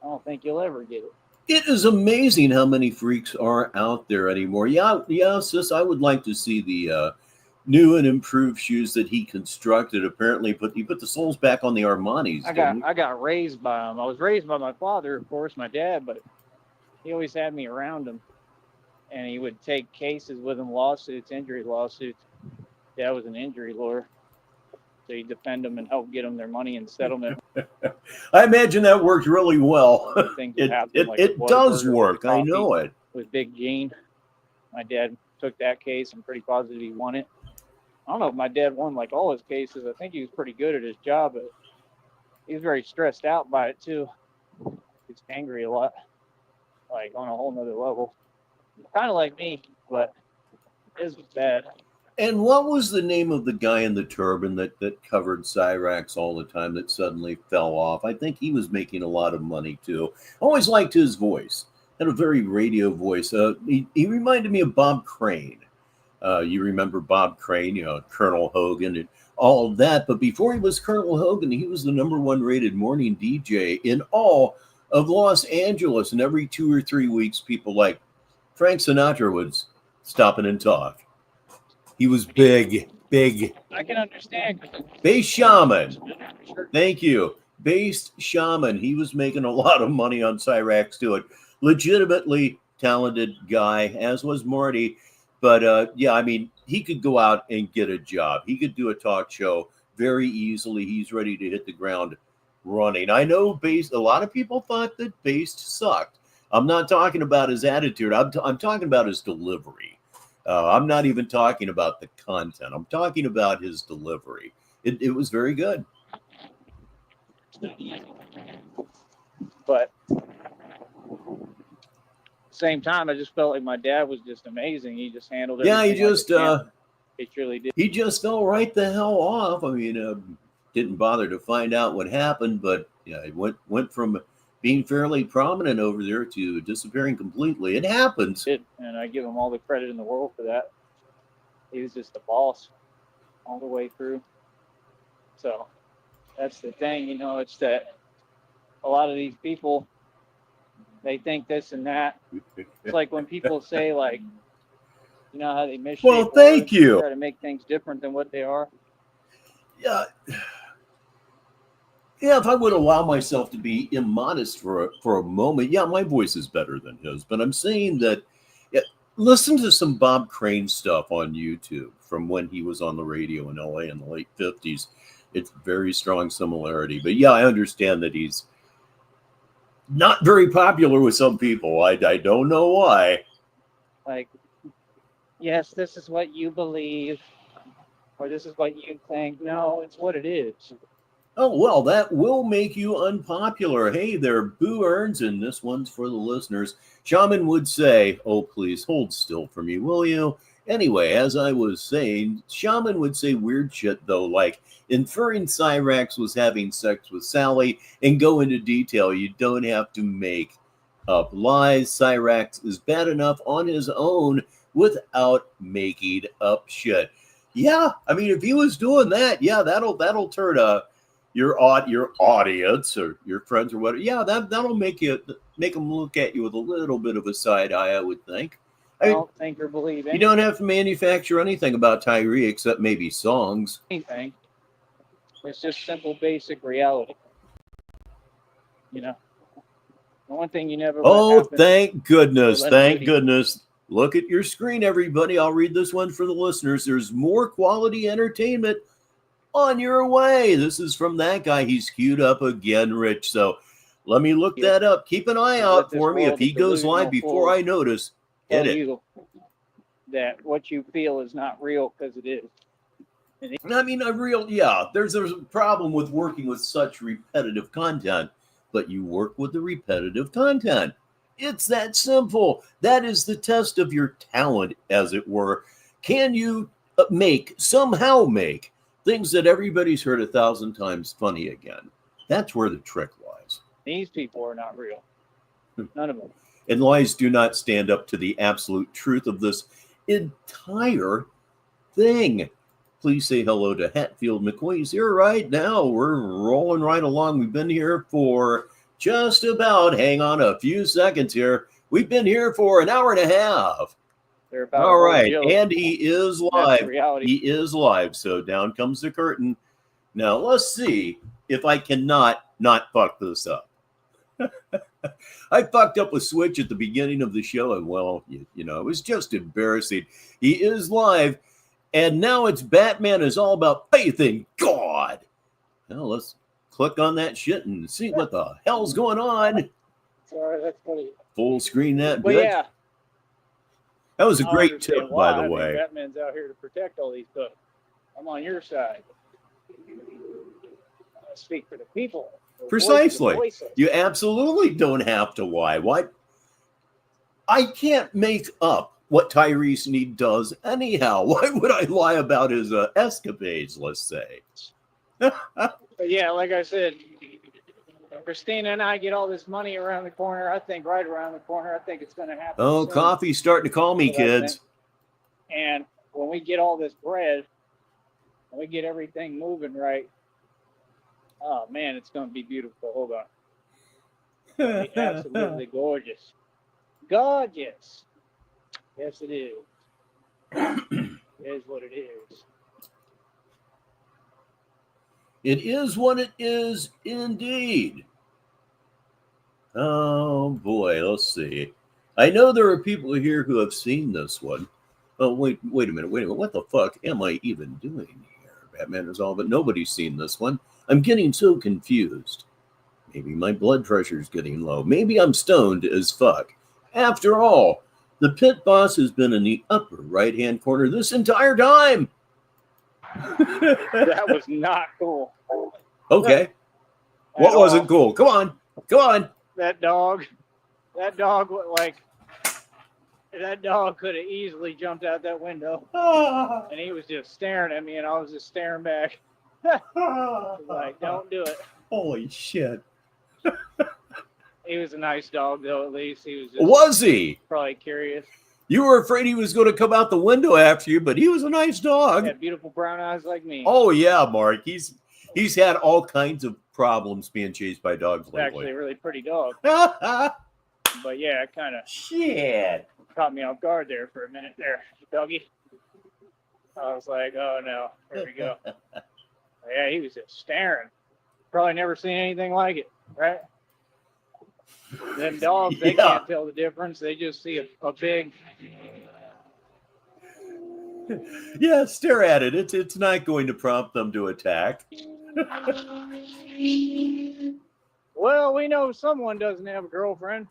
I don't think you'll ever get it. It is amazing how many freaks are out there anymore. Yeah, sis, I would like to see the new and improved shoes that he constructed. Apparently, he put the soles back on the Armanis. I got raised by him. I was raised by my father, of course, my dad, but he always had me around him. And he would take cases with him, lawsuits, injury lawsuits. Dad was an injury lawyer. So he'd defend them and help get them their money and settlement. I imagine that worked really well. It does work. I know it. With Big Gene. My dad took that case. I'm pretty positive he won it. I don't know if my dad won like all his cases. I think he was pretty good at his job, but he was very stressed out by it too. He's angry a lot, like on a whole nother level. Kind of like me, but his was bad. And what was the name of the guy in the turban that covered Cyrax all the time that suddenly fell off? I think he was making a lot of money too. Always liked his voice. Had a very radio voice. He reminded me of Bob Crane. You remember Bob Crane, Colonel Hogan and all of that. But before he was Colonel Hogan, he was the #1 rated morning DJ in all of Los Angeles. And every 2 or 3 weeks, people like Frank Sinatra would stop in and talk. He was big. I can understand. Bass Shaman. Thank you. Bass Shaman. He was making a lot of money on Cyrax too. Legitimately talented guy, as was Marty. But yeah, I mean, he could go out and get a job. He could do a talk show very easily. He's ready to hit the ground running. I know Bass. A lot of people thought that Bass sucked. I'm not talking about his attitude. I'm talking about his delivery. I'm not even talking about the content. I'm talking about his delivery. It was very good. But same time, I just felt like my dad was just amazing. He just handled it. Yeah, he truly did. He just fell right the hell off. I mean, didn't bother to find out what happened, but yeah, it went from being fairly prominent over there to disappearing completely. It happens. And I give him all the credit in the world for that. He was just the boss all the way through. So that's the thing, it's that a lot of these people, they think this and that. It's like when people say, like, how they miss. Well, thank you. Try to make things different than what they are. Yeah. Yeah, if I would allow myself to be immodest for a moment, yeah, my voice is better than his. But I'm saying that, listen to some Bob Crane stuff on YouTube from when he was on the radio in LA in the late 50s. It's very strong similarity. But yeah, I understand that he's not very popular with some people. I don't know why. Like, yes, this is what you believe, or this is what you think. No, it's what it is. Oh, well, that will make you unpopular. Hey there, Boo Earns, and this one's for the listeners. Shaman would say, oh, please hold still for me, will you? Anyway, as I was saying, Shaman would say weird shit, though, like inferring Cyrax was having sex with Sally, and go into detail. You don't have to make up lies. Cyrax is bad enough on his own without making up shit. Yeah, I mean, if he was doing that, yeah, that'll turn your audience or your friends or whatever, yeah, that'll make them look at you with a little bit of a side eye, I would think. I don't think or believe anything. You don't have to manufacture anything about Tyree except maybe songs. Anything. It's just simple, basic reality. The one thing you never let Oh, happen. thank goodness. Let Thank it be. goodness. Look at your screen, everybody. I'll read this one for the listeners. There's more quality entertainment on your way. This is from that guy. He's queued up again, Rich. So let me look that up. Keep an eye out for me. If he goes live before I notice, hit Tell it. you that what you feel is not real because it is. I mean, there's a problem with working with such repetitive content, but you work with the repetitive content. It's that simple. That is the test of your talent, as it were. Can you somehow make things that everybody's heard 1,000 times funny again? That's where the trick lies. These people are not real. None of them. And lies do not stand up to the absolute truth of this entire thing. Please say hello to Hatfield McCoy. He's here right now. We're rolling right along. We've been here for just about, hang on a few seconds here. We've been here for an hour and a half. All right. And he is live. He is live. So down comes the curtain. Now let's see if I cannot not fuck this up. I fucked up a switch at the beginning of the show, and well, you know, it was just embarrassing. He is live, and now it's Batman is all about faith in God. Now let's click on that shit and see what the hell's going on. Sorry, that's funny. Full screen that But bitch. yeah, That was a great tip, by the way. Batman's out here to protect all these folks. I'm on your side. I speak for the people. Precisely. You absolutely don't have to lie. Why? I can't make up what Tyrese Need does anyhow. Why would I lie about his escapades, let's say? But yeah, like I said, Christina and I get all this money around the corner. I think right around the corner. I think it's going to happen. Oh, soon. coffee's starting to call me, kids. And when we get all this bread, and we get everything moving right, oh man, it's going to be beautiful. Hold on. It's be absolutely gorgeous. Gorgeous. Yes, it is. It is what it is. It is what it is indeed. Oh boy, let's see. I know there are people here who have seen this one. Oh, wait a minute. What the fuck am I even doing here? Batman is all, but nobody's seen this one. I'm getting so confused. Maybe my blood pressure's getting low. Maybe I'm stoned as fuck. After all, the pit boss has been in the upper right-hand corner this entire time. That was not cool. Okay. What wasn't cool? Come on. That dog could have easily jumped out that window. And he was just staring at me, and I was just staring back. Like, don't do it. Holy shit. He was a nice dog, though, at least. Was he? Probably curious. You were afraid he was going to come out the window after you, but he was a nice dog. He had beautiful brown eyes like me. Oh, yeah, Mark. He's had all kinds of problems being chased by dogs lately. Actually, a really pretty dog. But yeah, it kind of shit caught me off guard there for a minute there, doggy. I was like, oh no, here we go. Yeah, he was just staring. Probably never seen anything like it, right? Them dogs, they can't tell the difference. They just see a big. Yeah, stare at it. It's not going to prompt them to attack. Well, we know someone doesn't have a girlfriend.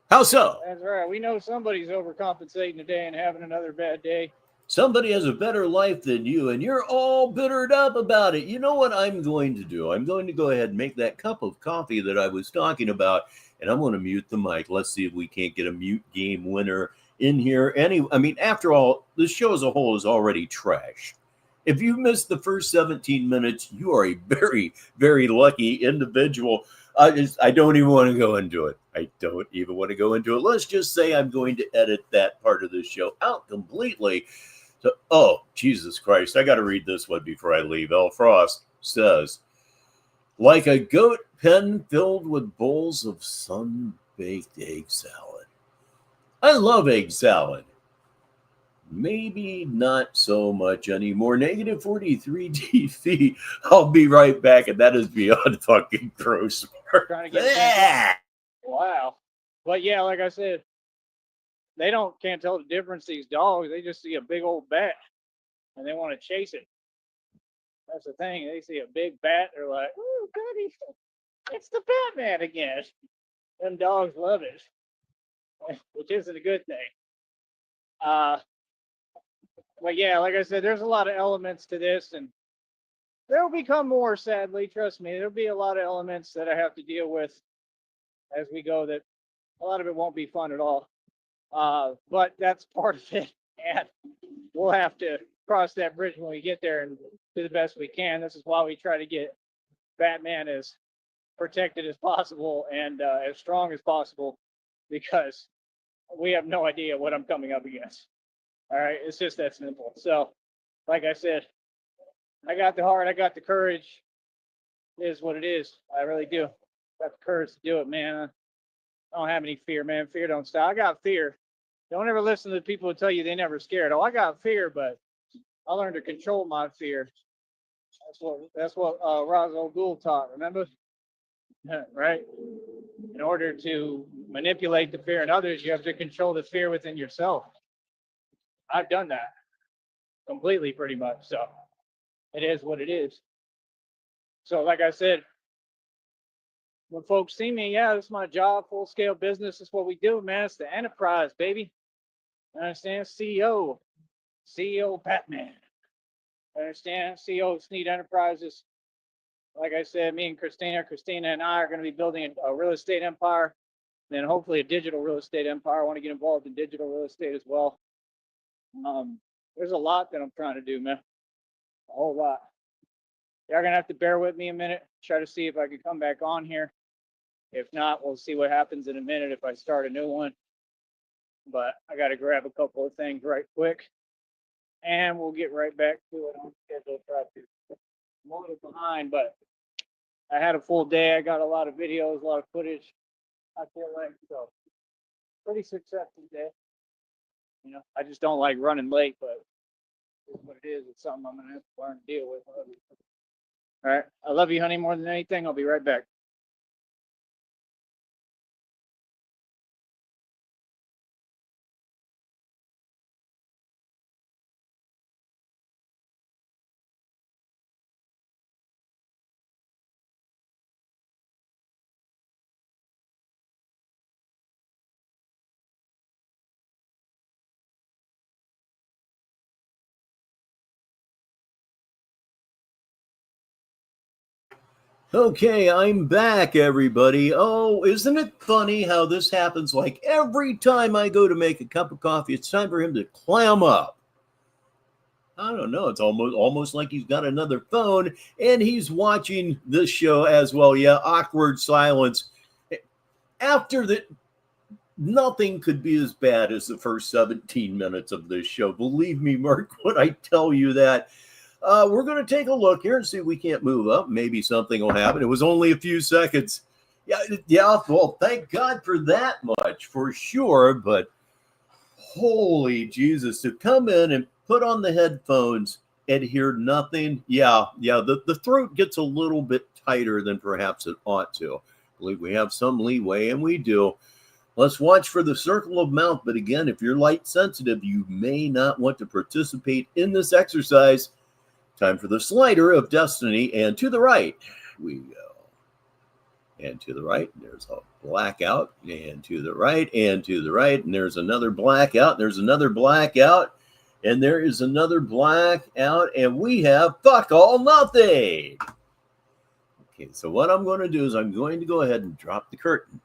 How so? That's right. We know somebody's overcompensating today and having another bad day. Somebody has a better life than you, and you're all bittered up about it. You know what I'm going to do? I'm going to go ahead and make that cup of coffee that I was talking about, and I'm going to mute the mic. Let's see if we can't get a mute game winner in here. After all, the show as a whole is already trash. If you missed the first 17 minutes, you are a very, very lucky individual. I don't even want to go into it. Let's just say I'm going to edit that part of the show out completely. So, oh, Jesus Christ. I got to read this one before I leave. L. Frost says, like a goat pen filled with bowls of sun-baked egg salad. I love egg salad. Maybe not so much anymore. Negative 43 dB. I'll be right back, and that is beyond fucking gross. Trying to get Wow. But yeah, like I said, they can't tell the difference, these dogs. They just see a big old bat and they want to chase it. That's the thing. They see a big bat, they're like, "Ooh, goody, it's the Batman again." Them dogs love it, which isn't a good thing. But yeah, like I said, there's a lot of elements to this, and there will become more, sadly. Trust me, there'll be a lot of elements that I have to deal with as we go, that a lot of it won't be fun at all. But that's part of it, and we'll have to cross that bridge when we get there and do the best we can. This is why we try to get Batman as protected as possible and as strong as possible, because we have no idea what I'm coming up against. All right, it's just that simple. So, like I said, I got the heart, I got the courage. It is what it is. I really do. Got the courage to do it, man. I don't have any fear, man. Fear don't stop. I got fear. Don't ever listen to the people who tell you they never scared. Oh, I got fear, but I learned to control my fear. That's what Ra's al Ghul taught. Remember, right? In order to manipulate the fear in others, you have to control the fear within yourself. I've done that completely, pretty much. So it is what it is. So, like I said, when folks see me, yeah, this is my job, full scale business. This is what we do, man. It's the enterprise, baby. You understand? CEO Batman. Understand? CEO of Sneed Enterprises. Like I said, me and Christina and I are going to be building a real estate empire, then hopefully a digital real estate empire. I want to get involved in digital real estate as well. There's a lot that I'm trying to do, man. A whole lot. Y'all gonna have to bear with me a minute. Try to see if I can come back on here. If not, we'll see what happens in a minute if I start a new one. But I got to grab a couple of things right quick, and we'll get right back to it on schedule. Try to. I'm a little behind, but I had a full day. I got a lot of videos, a lot of footage. I feel like so pretty successful day. You know, I just don't like running late, but it's what it is. It's something I'm gonna have to learn to deal with. All right. I love you, honey, more than anything. I'll be right back. Okay, I'm back, everybody. Oh, isn't it funny how this happens? Like every time I go to make a cup of coffee, it's time for him to clam up. I don't know. It's almost like he's got another phone and he's watching this show as well. Yeah, awkward silence. After that, nothing could be as bad as the first 17 minutes of this show. Believe me, Mark, when I tell you that. We're going to take a look here and see if we can't move up. Maybe something will happen. It was only a few seconds. Yeah. Well, thank God for that much, for sure. But holy Jesus, to come in and put on the headphones and hear nothing. Yeah. The throat gets a little bit tighter than perhaps it ought to. I believe we have some leeway, and we do. Let's watch for the circle of mouth. But again, if you're light sensitive, you may not want to participate in this exercise. Time for the slider of destiny, and to the right we go. And to the right, there's a blackout, and to the right, and to the right, and there's another blackout, there's another blackout, and there is another blackout, and we have fuck all nothing. Okay, so what I'm going to do is I'm going to go ahead and drop the curtain.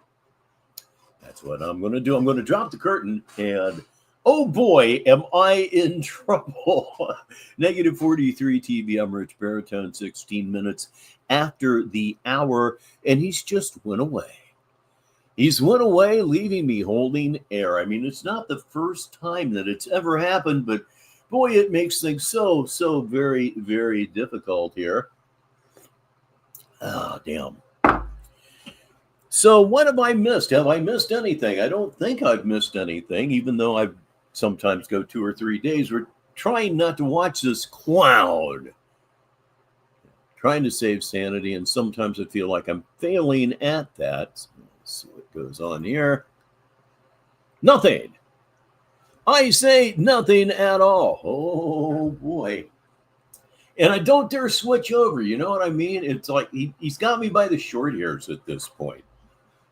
That's what I'm going to do. I'm going to drop the curtain, and oh boy, am I in trouble. Negative 43 TV. I'm Rich Baritone, 16 minutes after the hour, and he's just went away. He's went away, leaving me holding air. I mean, it's not the first time that it's ever happened, but boy, it makes things so very, very difficult here. Ah, damn. So what have I missed? Have I missed anything? I don't think I've missed anything, even though I sometimes go 2 or 3 days. We're trying not to watch this cloud. Trying to save sanity, and sometimes I feel like I'm failing at that. Let's see what goes on here. Nothing. I say nothing at all. Oh boy. And I don't dare switch over. You know what I mean? It's like he's got me by the short hairs at this point.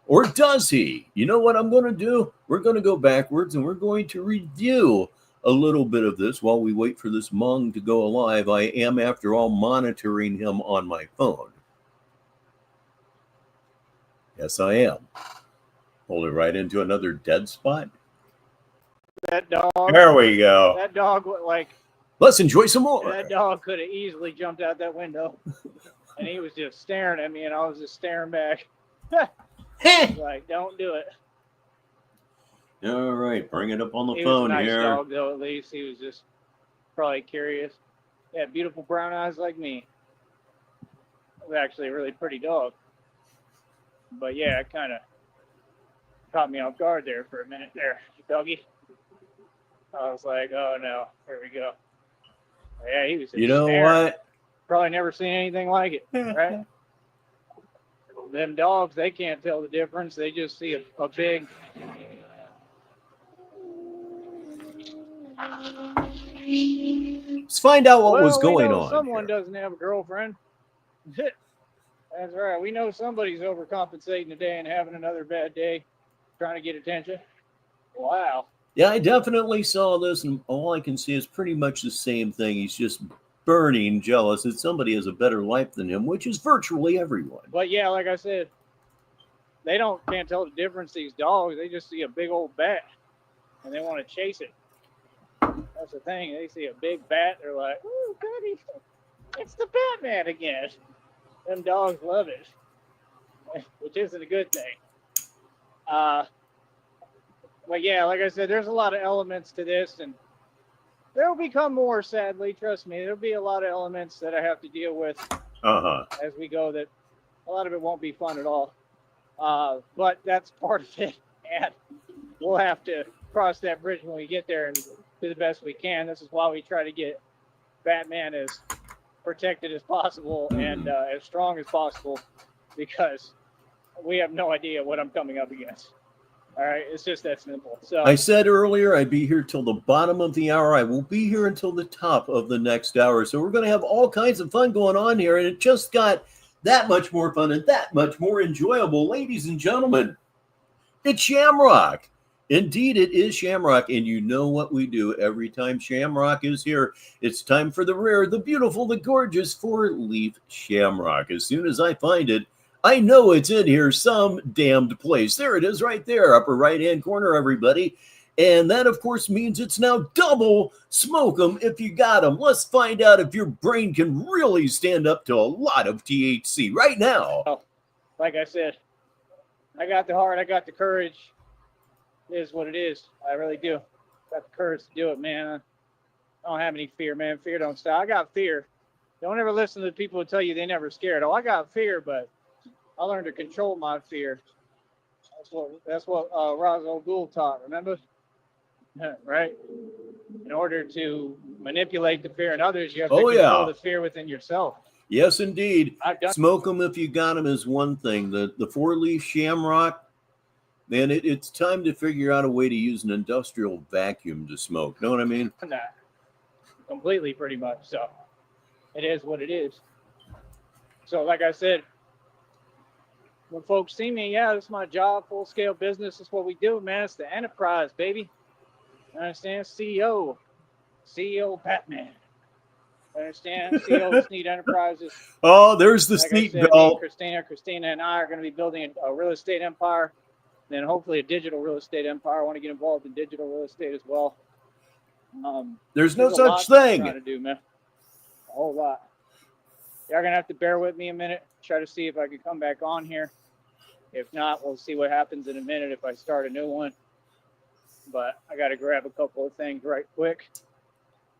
Or does he? You know what I'm going to do? We're going to go backwards and we're going to review a little bit of this while we wait for this Hmong to go alive. I am, after all, monitoring him on my phone. Yes, I am. Hold it right into another dead spot. That dog. There we go. That dog, like, let's enjoy some more. That dog could have easily jumped out that window. And he was just staring at me, and I was just staring back. Like, don't do it. All right, bring it up on the He phone was a nice here. dog, though, at least. He was just probably curious. He had beautiful brown eyes like me. It was actually a really pretty dog. But, yeah, it kind of caught me off guard there for a minute there, doggy. I was like, oh, no, here we go. Yeah, he was just You know staring. what? Probably never seen anything like it, right? Them dogs, they can't tell the difference. They just see a big... Let's find out what was going we know on. Someone here. doesn't have a girlfriend. That's right. We know somebody's overcompensating today and having another bad day, trying to get attention. Wow. Yeah, I definitely saw this, and all I can see is pretty much the same thing. He's just burning jealous that somebody has a better life than him, which is virtually everyone. But yeah, like I said, they can't tell the difference. These dogs, they just see a big old bat, and they want to chase it. That's the thing. They see a big bat, they're like, "Ooh, goody, it's the Batman again." Them dogs love it, which isn't a good thing. But yeah, like I said, there's a lot of elements to this, and there will become more, sadly. Trust me, there'll be a lot of elements that I have to deal with as we go. That a lot of it won't be fun at all. But that's part of it, and we'll have to cross that bridge when we get there and do the best we can. This is why we try to get Batman as protected as possible and as strong as possible, because we have no idea what I'm coming up against. All right, it's just that simple. So I said earlier I'd be here till the bottom of the hour. I will be here until the top of the next hour. So we're going to have all kinds of fun going on here, and it just got that much more fun and that much more enjoyable. Ladies and gentlemen, it's Shamrock. Indeed, it is Shamrock, and you know what we do every time Shamrock is here. It's time for the rare, the beautiful, the gorgeous four-leaf Shamrock. As soon as I find it, I know it's in here some damned place. There it is right there, upper right-hand corner, everybody. And that, of course, means it's now double smoke 'em if you got 'em. Let's find out if your brain can really stand up to a lot of THC right now. like I said, I got the heart, I got the courage. It is what it is. I really do. Got the courage to do it, man. I don't have any fear, man. Fear don't stop. I got fear. Don't ever listen to the people who tell you they never scared. Oh, I got fear, but I learned to control my fear. That's what Ra's al Ghul taught, remember? Right? In order to manipulate the fear in others, you have to control the fear within yourself. Yes, indeed. Smoke them if you got them is one thing. The four-leaf Shamrock, man, it's time to figure out a way to use an industrial vacuum to smoke. Know what I mean? Nah, completely, pretty much. So it is what it is. So like I said, when folks see me, yeah, this is my job, full-scale business. This is what we do, man. It's the enterprise, baby. You understand? CEO Batman. You understand? CEO of Sneed Enterprises. Oh, there's the like Sneed bell. Christina and I are going to be building a real estate empire, and then hopefully a digital real estate empire. I want to get involved in digital real estate as well. There's no such thing. I'm trying to do, man. A whole lot. You're going to have to bear with me a minute. Try to see if I can come back on here. If not, we'll see what happens in a minute if I start a new one. But I got to grab a couple of things right quick.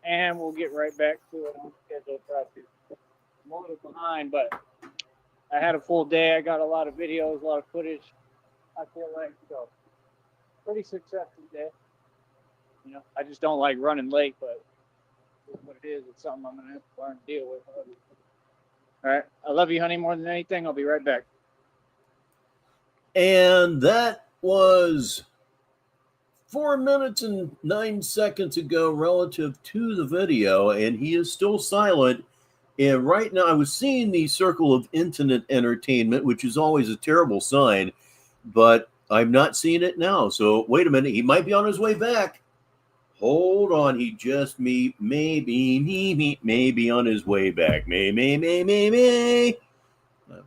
And we'll get right back to it on schedule. I'm a little behind, but I had a full day. I got a lot of videos, a lot of footage. I feel like so pretty successful day. You know, I just don't like running late, but what it is, it's something I'm going to have to learn to deal with. All right. I love you, honey, more than anything. I'll be right back. And that was 4 minutes and 9 seconds ago relative to the video, and he is still silent. And right now, I was seeing the circle of internet entertainment, which is always a terrible sign, but I'm not seeing it now. So wait a minute, he might be on his way back. Hold on, he just maybe on his way back. May.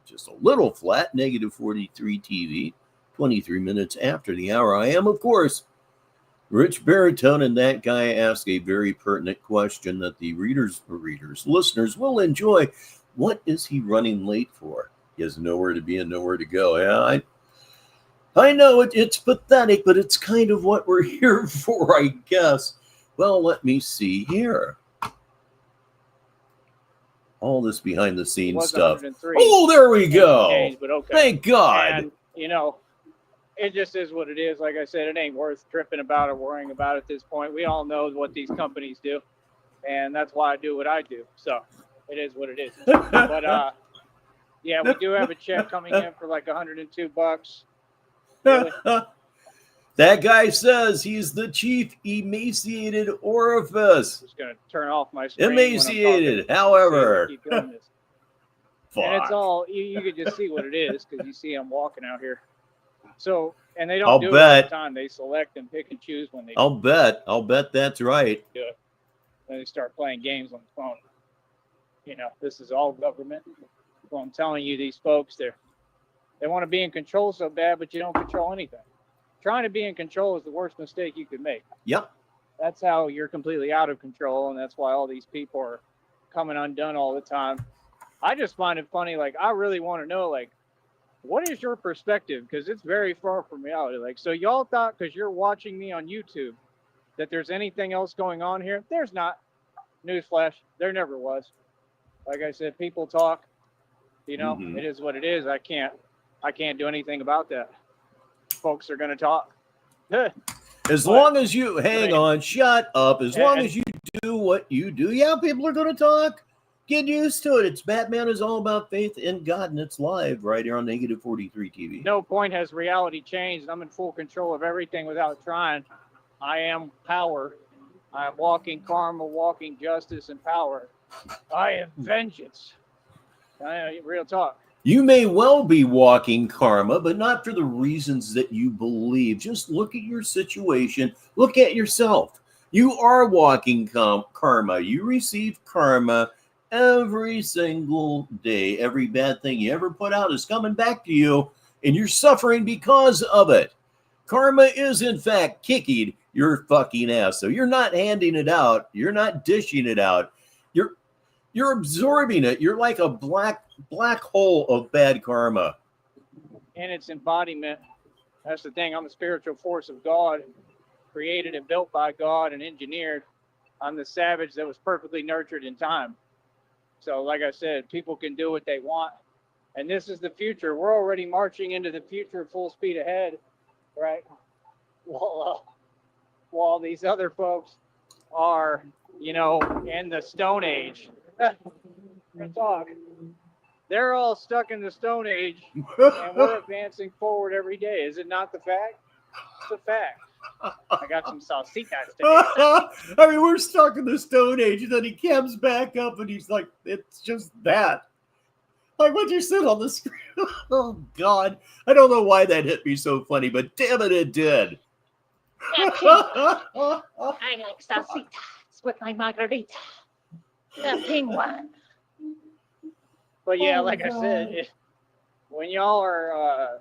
Just a little flat, negative 43 TV, 23 minutes after the hour. I am, of course, Rich Baritone, and that guy asked a very pertinent question that the listeners will enjoy. What is he running late for? He has nowhere to be and nowhere to go. Yeah, I know it's pathetic, but it's kind of what we're here for, I guess. Well, let me see here. All this behind the scenes stuff. Oh, there we go. Change, but okay. Thank God. And, it just is what it is. Like I said, it ain't worth tripping about or worrying about at this point. We all know what these companies do, and that's why I do what I do. So it is what it is. But yeah, we do have a check coming in for like $102. Really? That guy says he's the chief emaciated orifice. I'm just gonna turn off my screen. Emaciated, however. Keep doing this. And it's all you can just see what it is because you see I'm walking out here. So, and they don't do it all the time. They select and pick and choose when they I'll bet that's right. do it. Then they start playing games on the phone. This is all government. Well, I'm telling you, these folks, they want to be in control so bad, but you don't control anything. Trying to be in control is the worst mistake you could make. Yep. That's how you're completely out of control, and that's why all these people are coming undone all the time. I just find it funny. Like, I really want to know, like, what is your perspective? Because it's very far from reality. Like, so y'all thought because you're watching me on YouTube that there's anything else going on here? There's not. Newsflash, there never was. Like I said, people talk. It is what it is. I can't do anything about that. Folks are going to talk. As long as you hang on, shut up. As long as you do what you do, yeah, people are going to talk. Get used to it. It's Batman is all about faith in God, and it's live right here on Negative 43 TV. No point has reality changed. I'm in full control of everything without trying. I am power. I am walking karma, walking justice and power. I am vengeance. Real talk. You may well be walking karma, but not for the reasons that you believe. Just look at your situation. Look at yourself. You are walking karma. You receive karma every single day. Every bad thing you ever put out is coming back to you, and you're suffering because of it. Karma is, in fact, kicking your fucking ass. So you're not handing it out. You're not dishing it out. You're absorbing it. You're like a black hole of bad karma. And its embodiment. That's the thing. I'm a spiritual force of God, created and built by God and engineered. I'm the savage that was perfectly nurtured in time. So like I said, people can do what they want. And this is the future. We're already marching into the future full speed ahead, right? While these other folks are, in the Stone Age. They're all stuck in the Stone Age, and we're advancing forward every day. Is it not the fact? It's a fact. I got some salsitas today. I mean, we're stuck in the Stone Age, and then he comes back up, and he's like, it's just that. Like what you said on the screen. Oh, God. I don't know why that hit me so funny, but damn it did. I like salsitas with my margarita. The pink one. But yeah, like I said, when y'all are,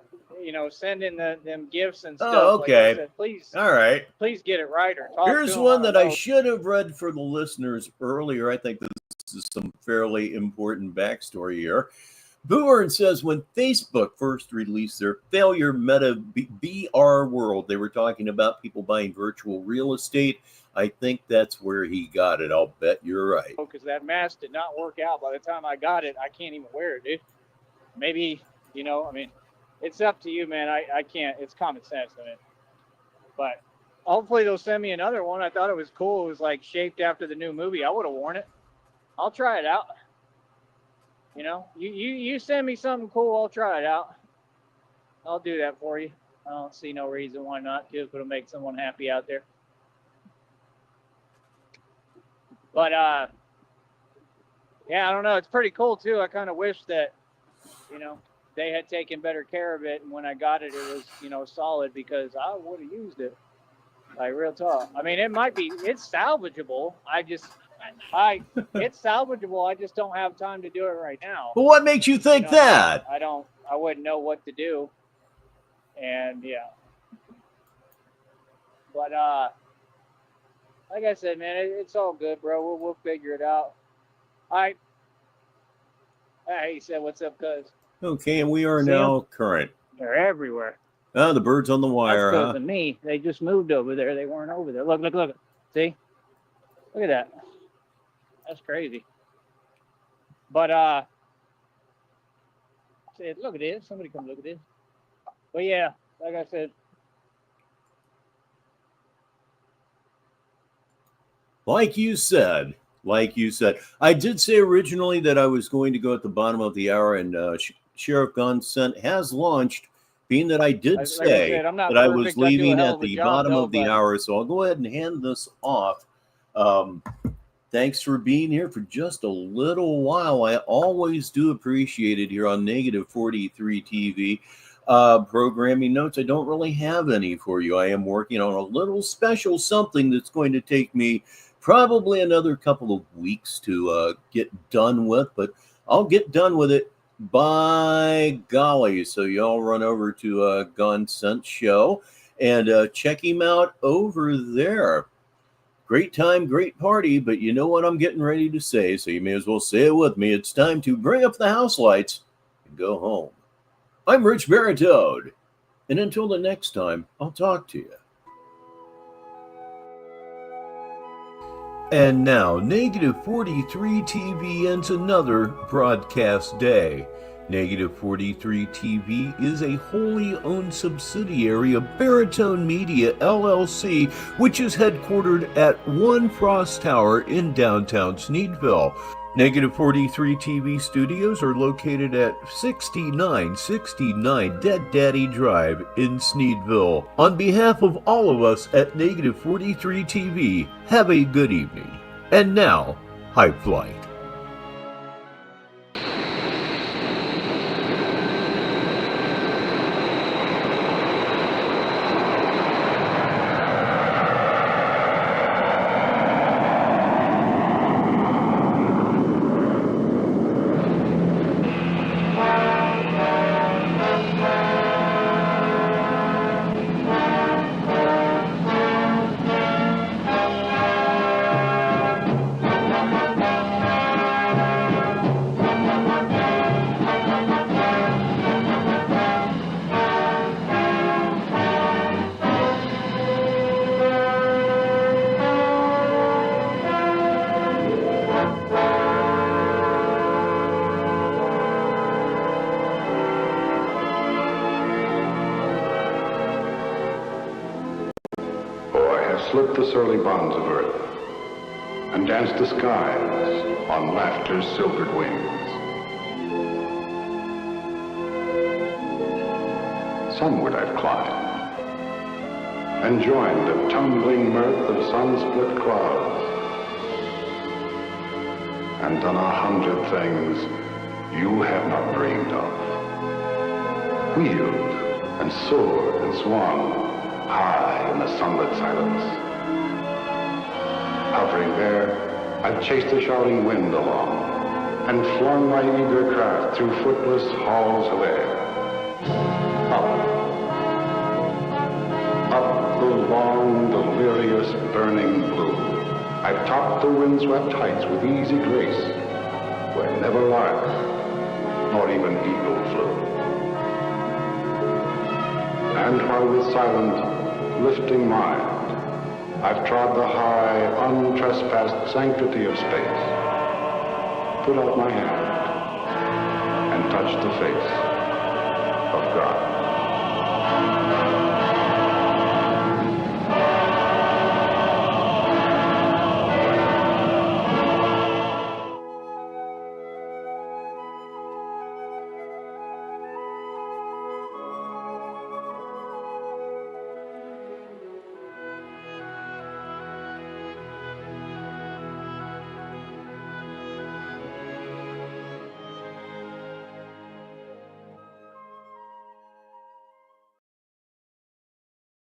sending them gifts and stuff, okay. like I said, please, all right, please get it right or talk. Here's one that I should have read for the listeners earlier. I think this is some fairly important backstory here. Booern says when Facebook first released their failure meta VR world, they were talking about people buying virtual real estate. I think that's where he got it. I'll bet you're right. Because that mask did not work out. By the time I got it, I can't even wear it, dude. Maybe, it's up to you, man. I can't. It's common sense, I mean. But hopefully they'll send me another one. I thought it was cool. It was like shaped after the new movie. I would have worn it. I'll try it out. You send me something cool, I'll try it out. I'll do that for you. I don't see no reason why not to if it'll make someone happy out there. But yeah, I don't know. It's pretty cool too. I kind of wish that, you know, they had taken better care of it, and when I got it, it was, you know, solid, because I would have used it. Like, real talk. I mean, it's salvageable. It's salvageable. I just don't have time to do it right now. But what makes you think You know, that? I wouldn't know what to do. And yeah. But like I said, man, it's all good, bro. We'll figure it out. All right. Hey, he said, "What's up, cuz?" Okay, and we are See now current. They're everywhere. Ah, the bird's on the wire, That's huh? because of me. They just moved over there. They weren't over there. Look. See? Look at that. That's crazy. But look at this. Somebody come look at this. But yeah, like I said. Like you said, I did say originally that I was going to go at the bottom of the hour, and Sheriff Gun Scent has launched, being that I did say said, I'm not that I was perfect. I do a leaving hell at of a the job, bottom though, of the but- hour. So I'll go ahead and hand this off. Thanks for being here for just a little while. I always do appreciate it here on Negative 43 TV. Programming notes, I don't really have any for you. I am working on a little special something that's going to take me probably another couple of weeks to get done with, but I'll get done with it by golly. So y'all run over to Gun Scent Show and check him out over there. Great time, great party, but you know what I'm getting ready to say, so you may as well say it with me. It's time to bring up the house lights and go home. I'm Rich Baritone, and until the next time, I'll talk to you. And now, Negative 43 TV ends another broadcast day. Negative 43 TV is a wholly owned subsidiary of Baritone Media, LLC, which is headquartered at One Frost Tower in downtown Sneedville. Negative 43 TV studios are located at 6969 Dead Daddy Drive in Sneedville. On behalf of all of us at Negative 43 TV, have a good evening. And now, high flight. Slipped the surly bonds of earth and danced the skies on laughter's silvered wings. Sunward I've climbed and joined the tumbling mirth of sun-split clouds and done 100 things you have not dreamed of. Wheeled and soared and swung high in the sunlit silence. Hovering there, I've chased the shouting wind along and flung my eager craft through footless halls of air. Up the long, delirious, burning blue, I've topped the windswept heights with easy grace, where never lark nor even eagle flew. And while with silent, lifting mind, I've trod the high, untrespassed sanctity of space, put out my hand, and touched the face of God.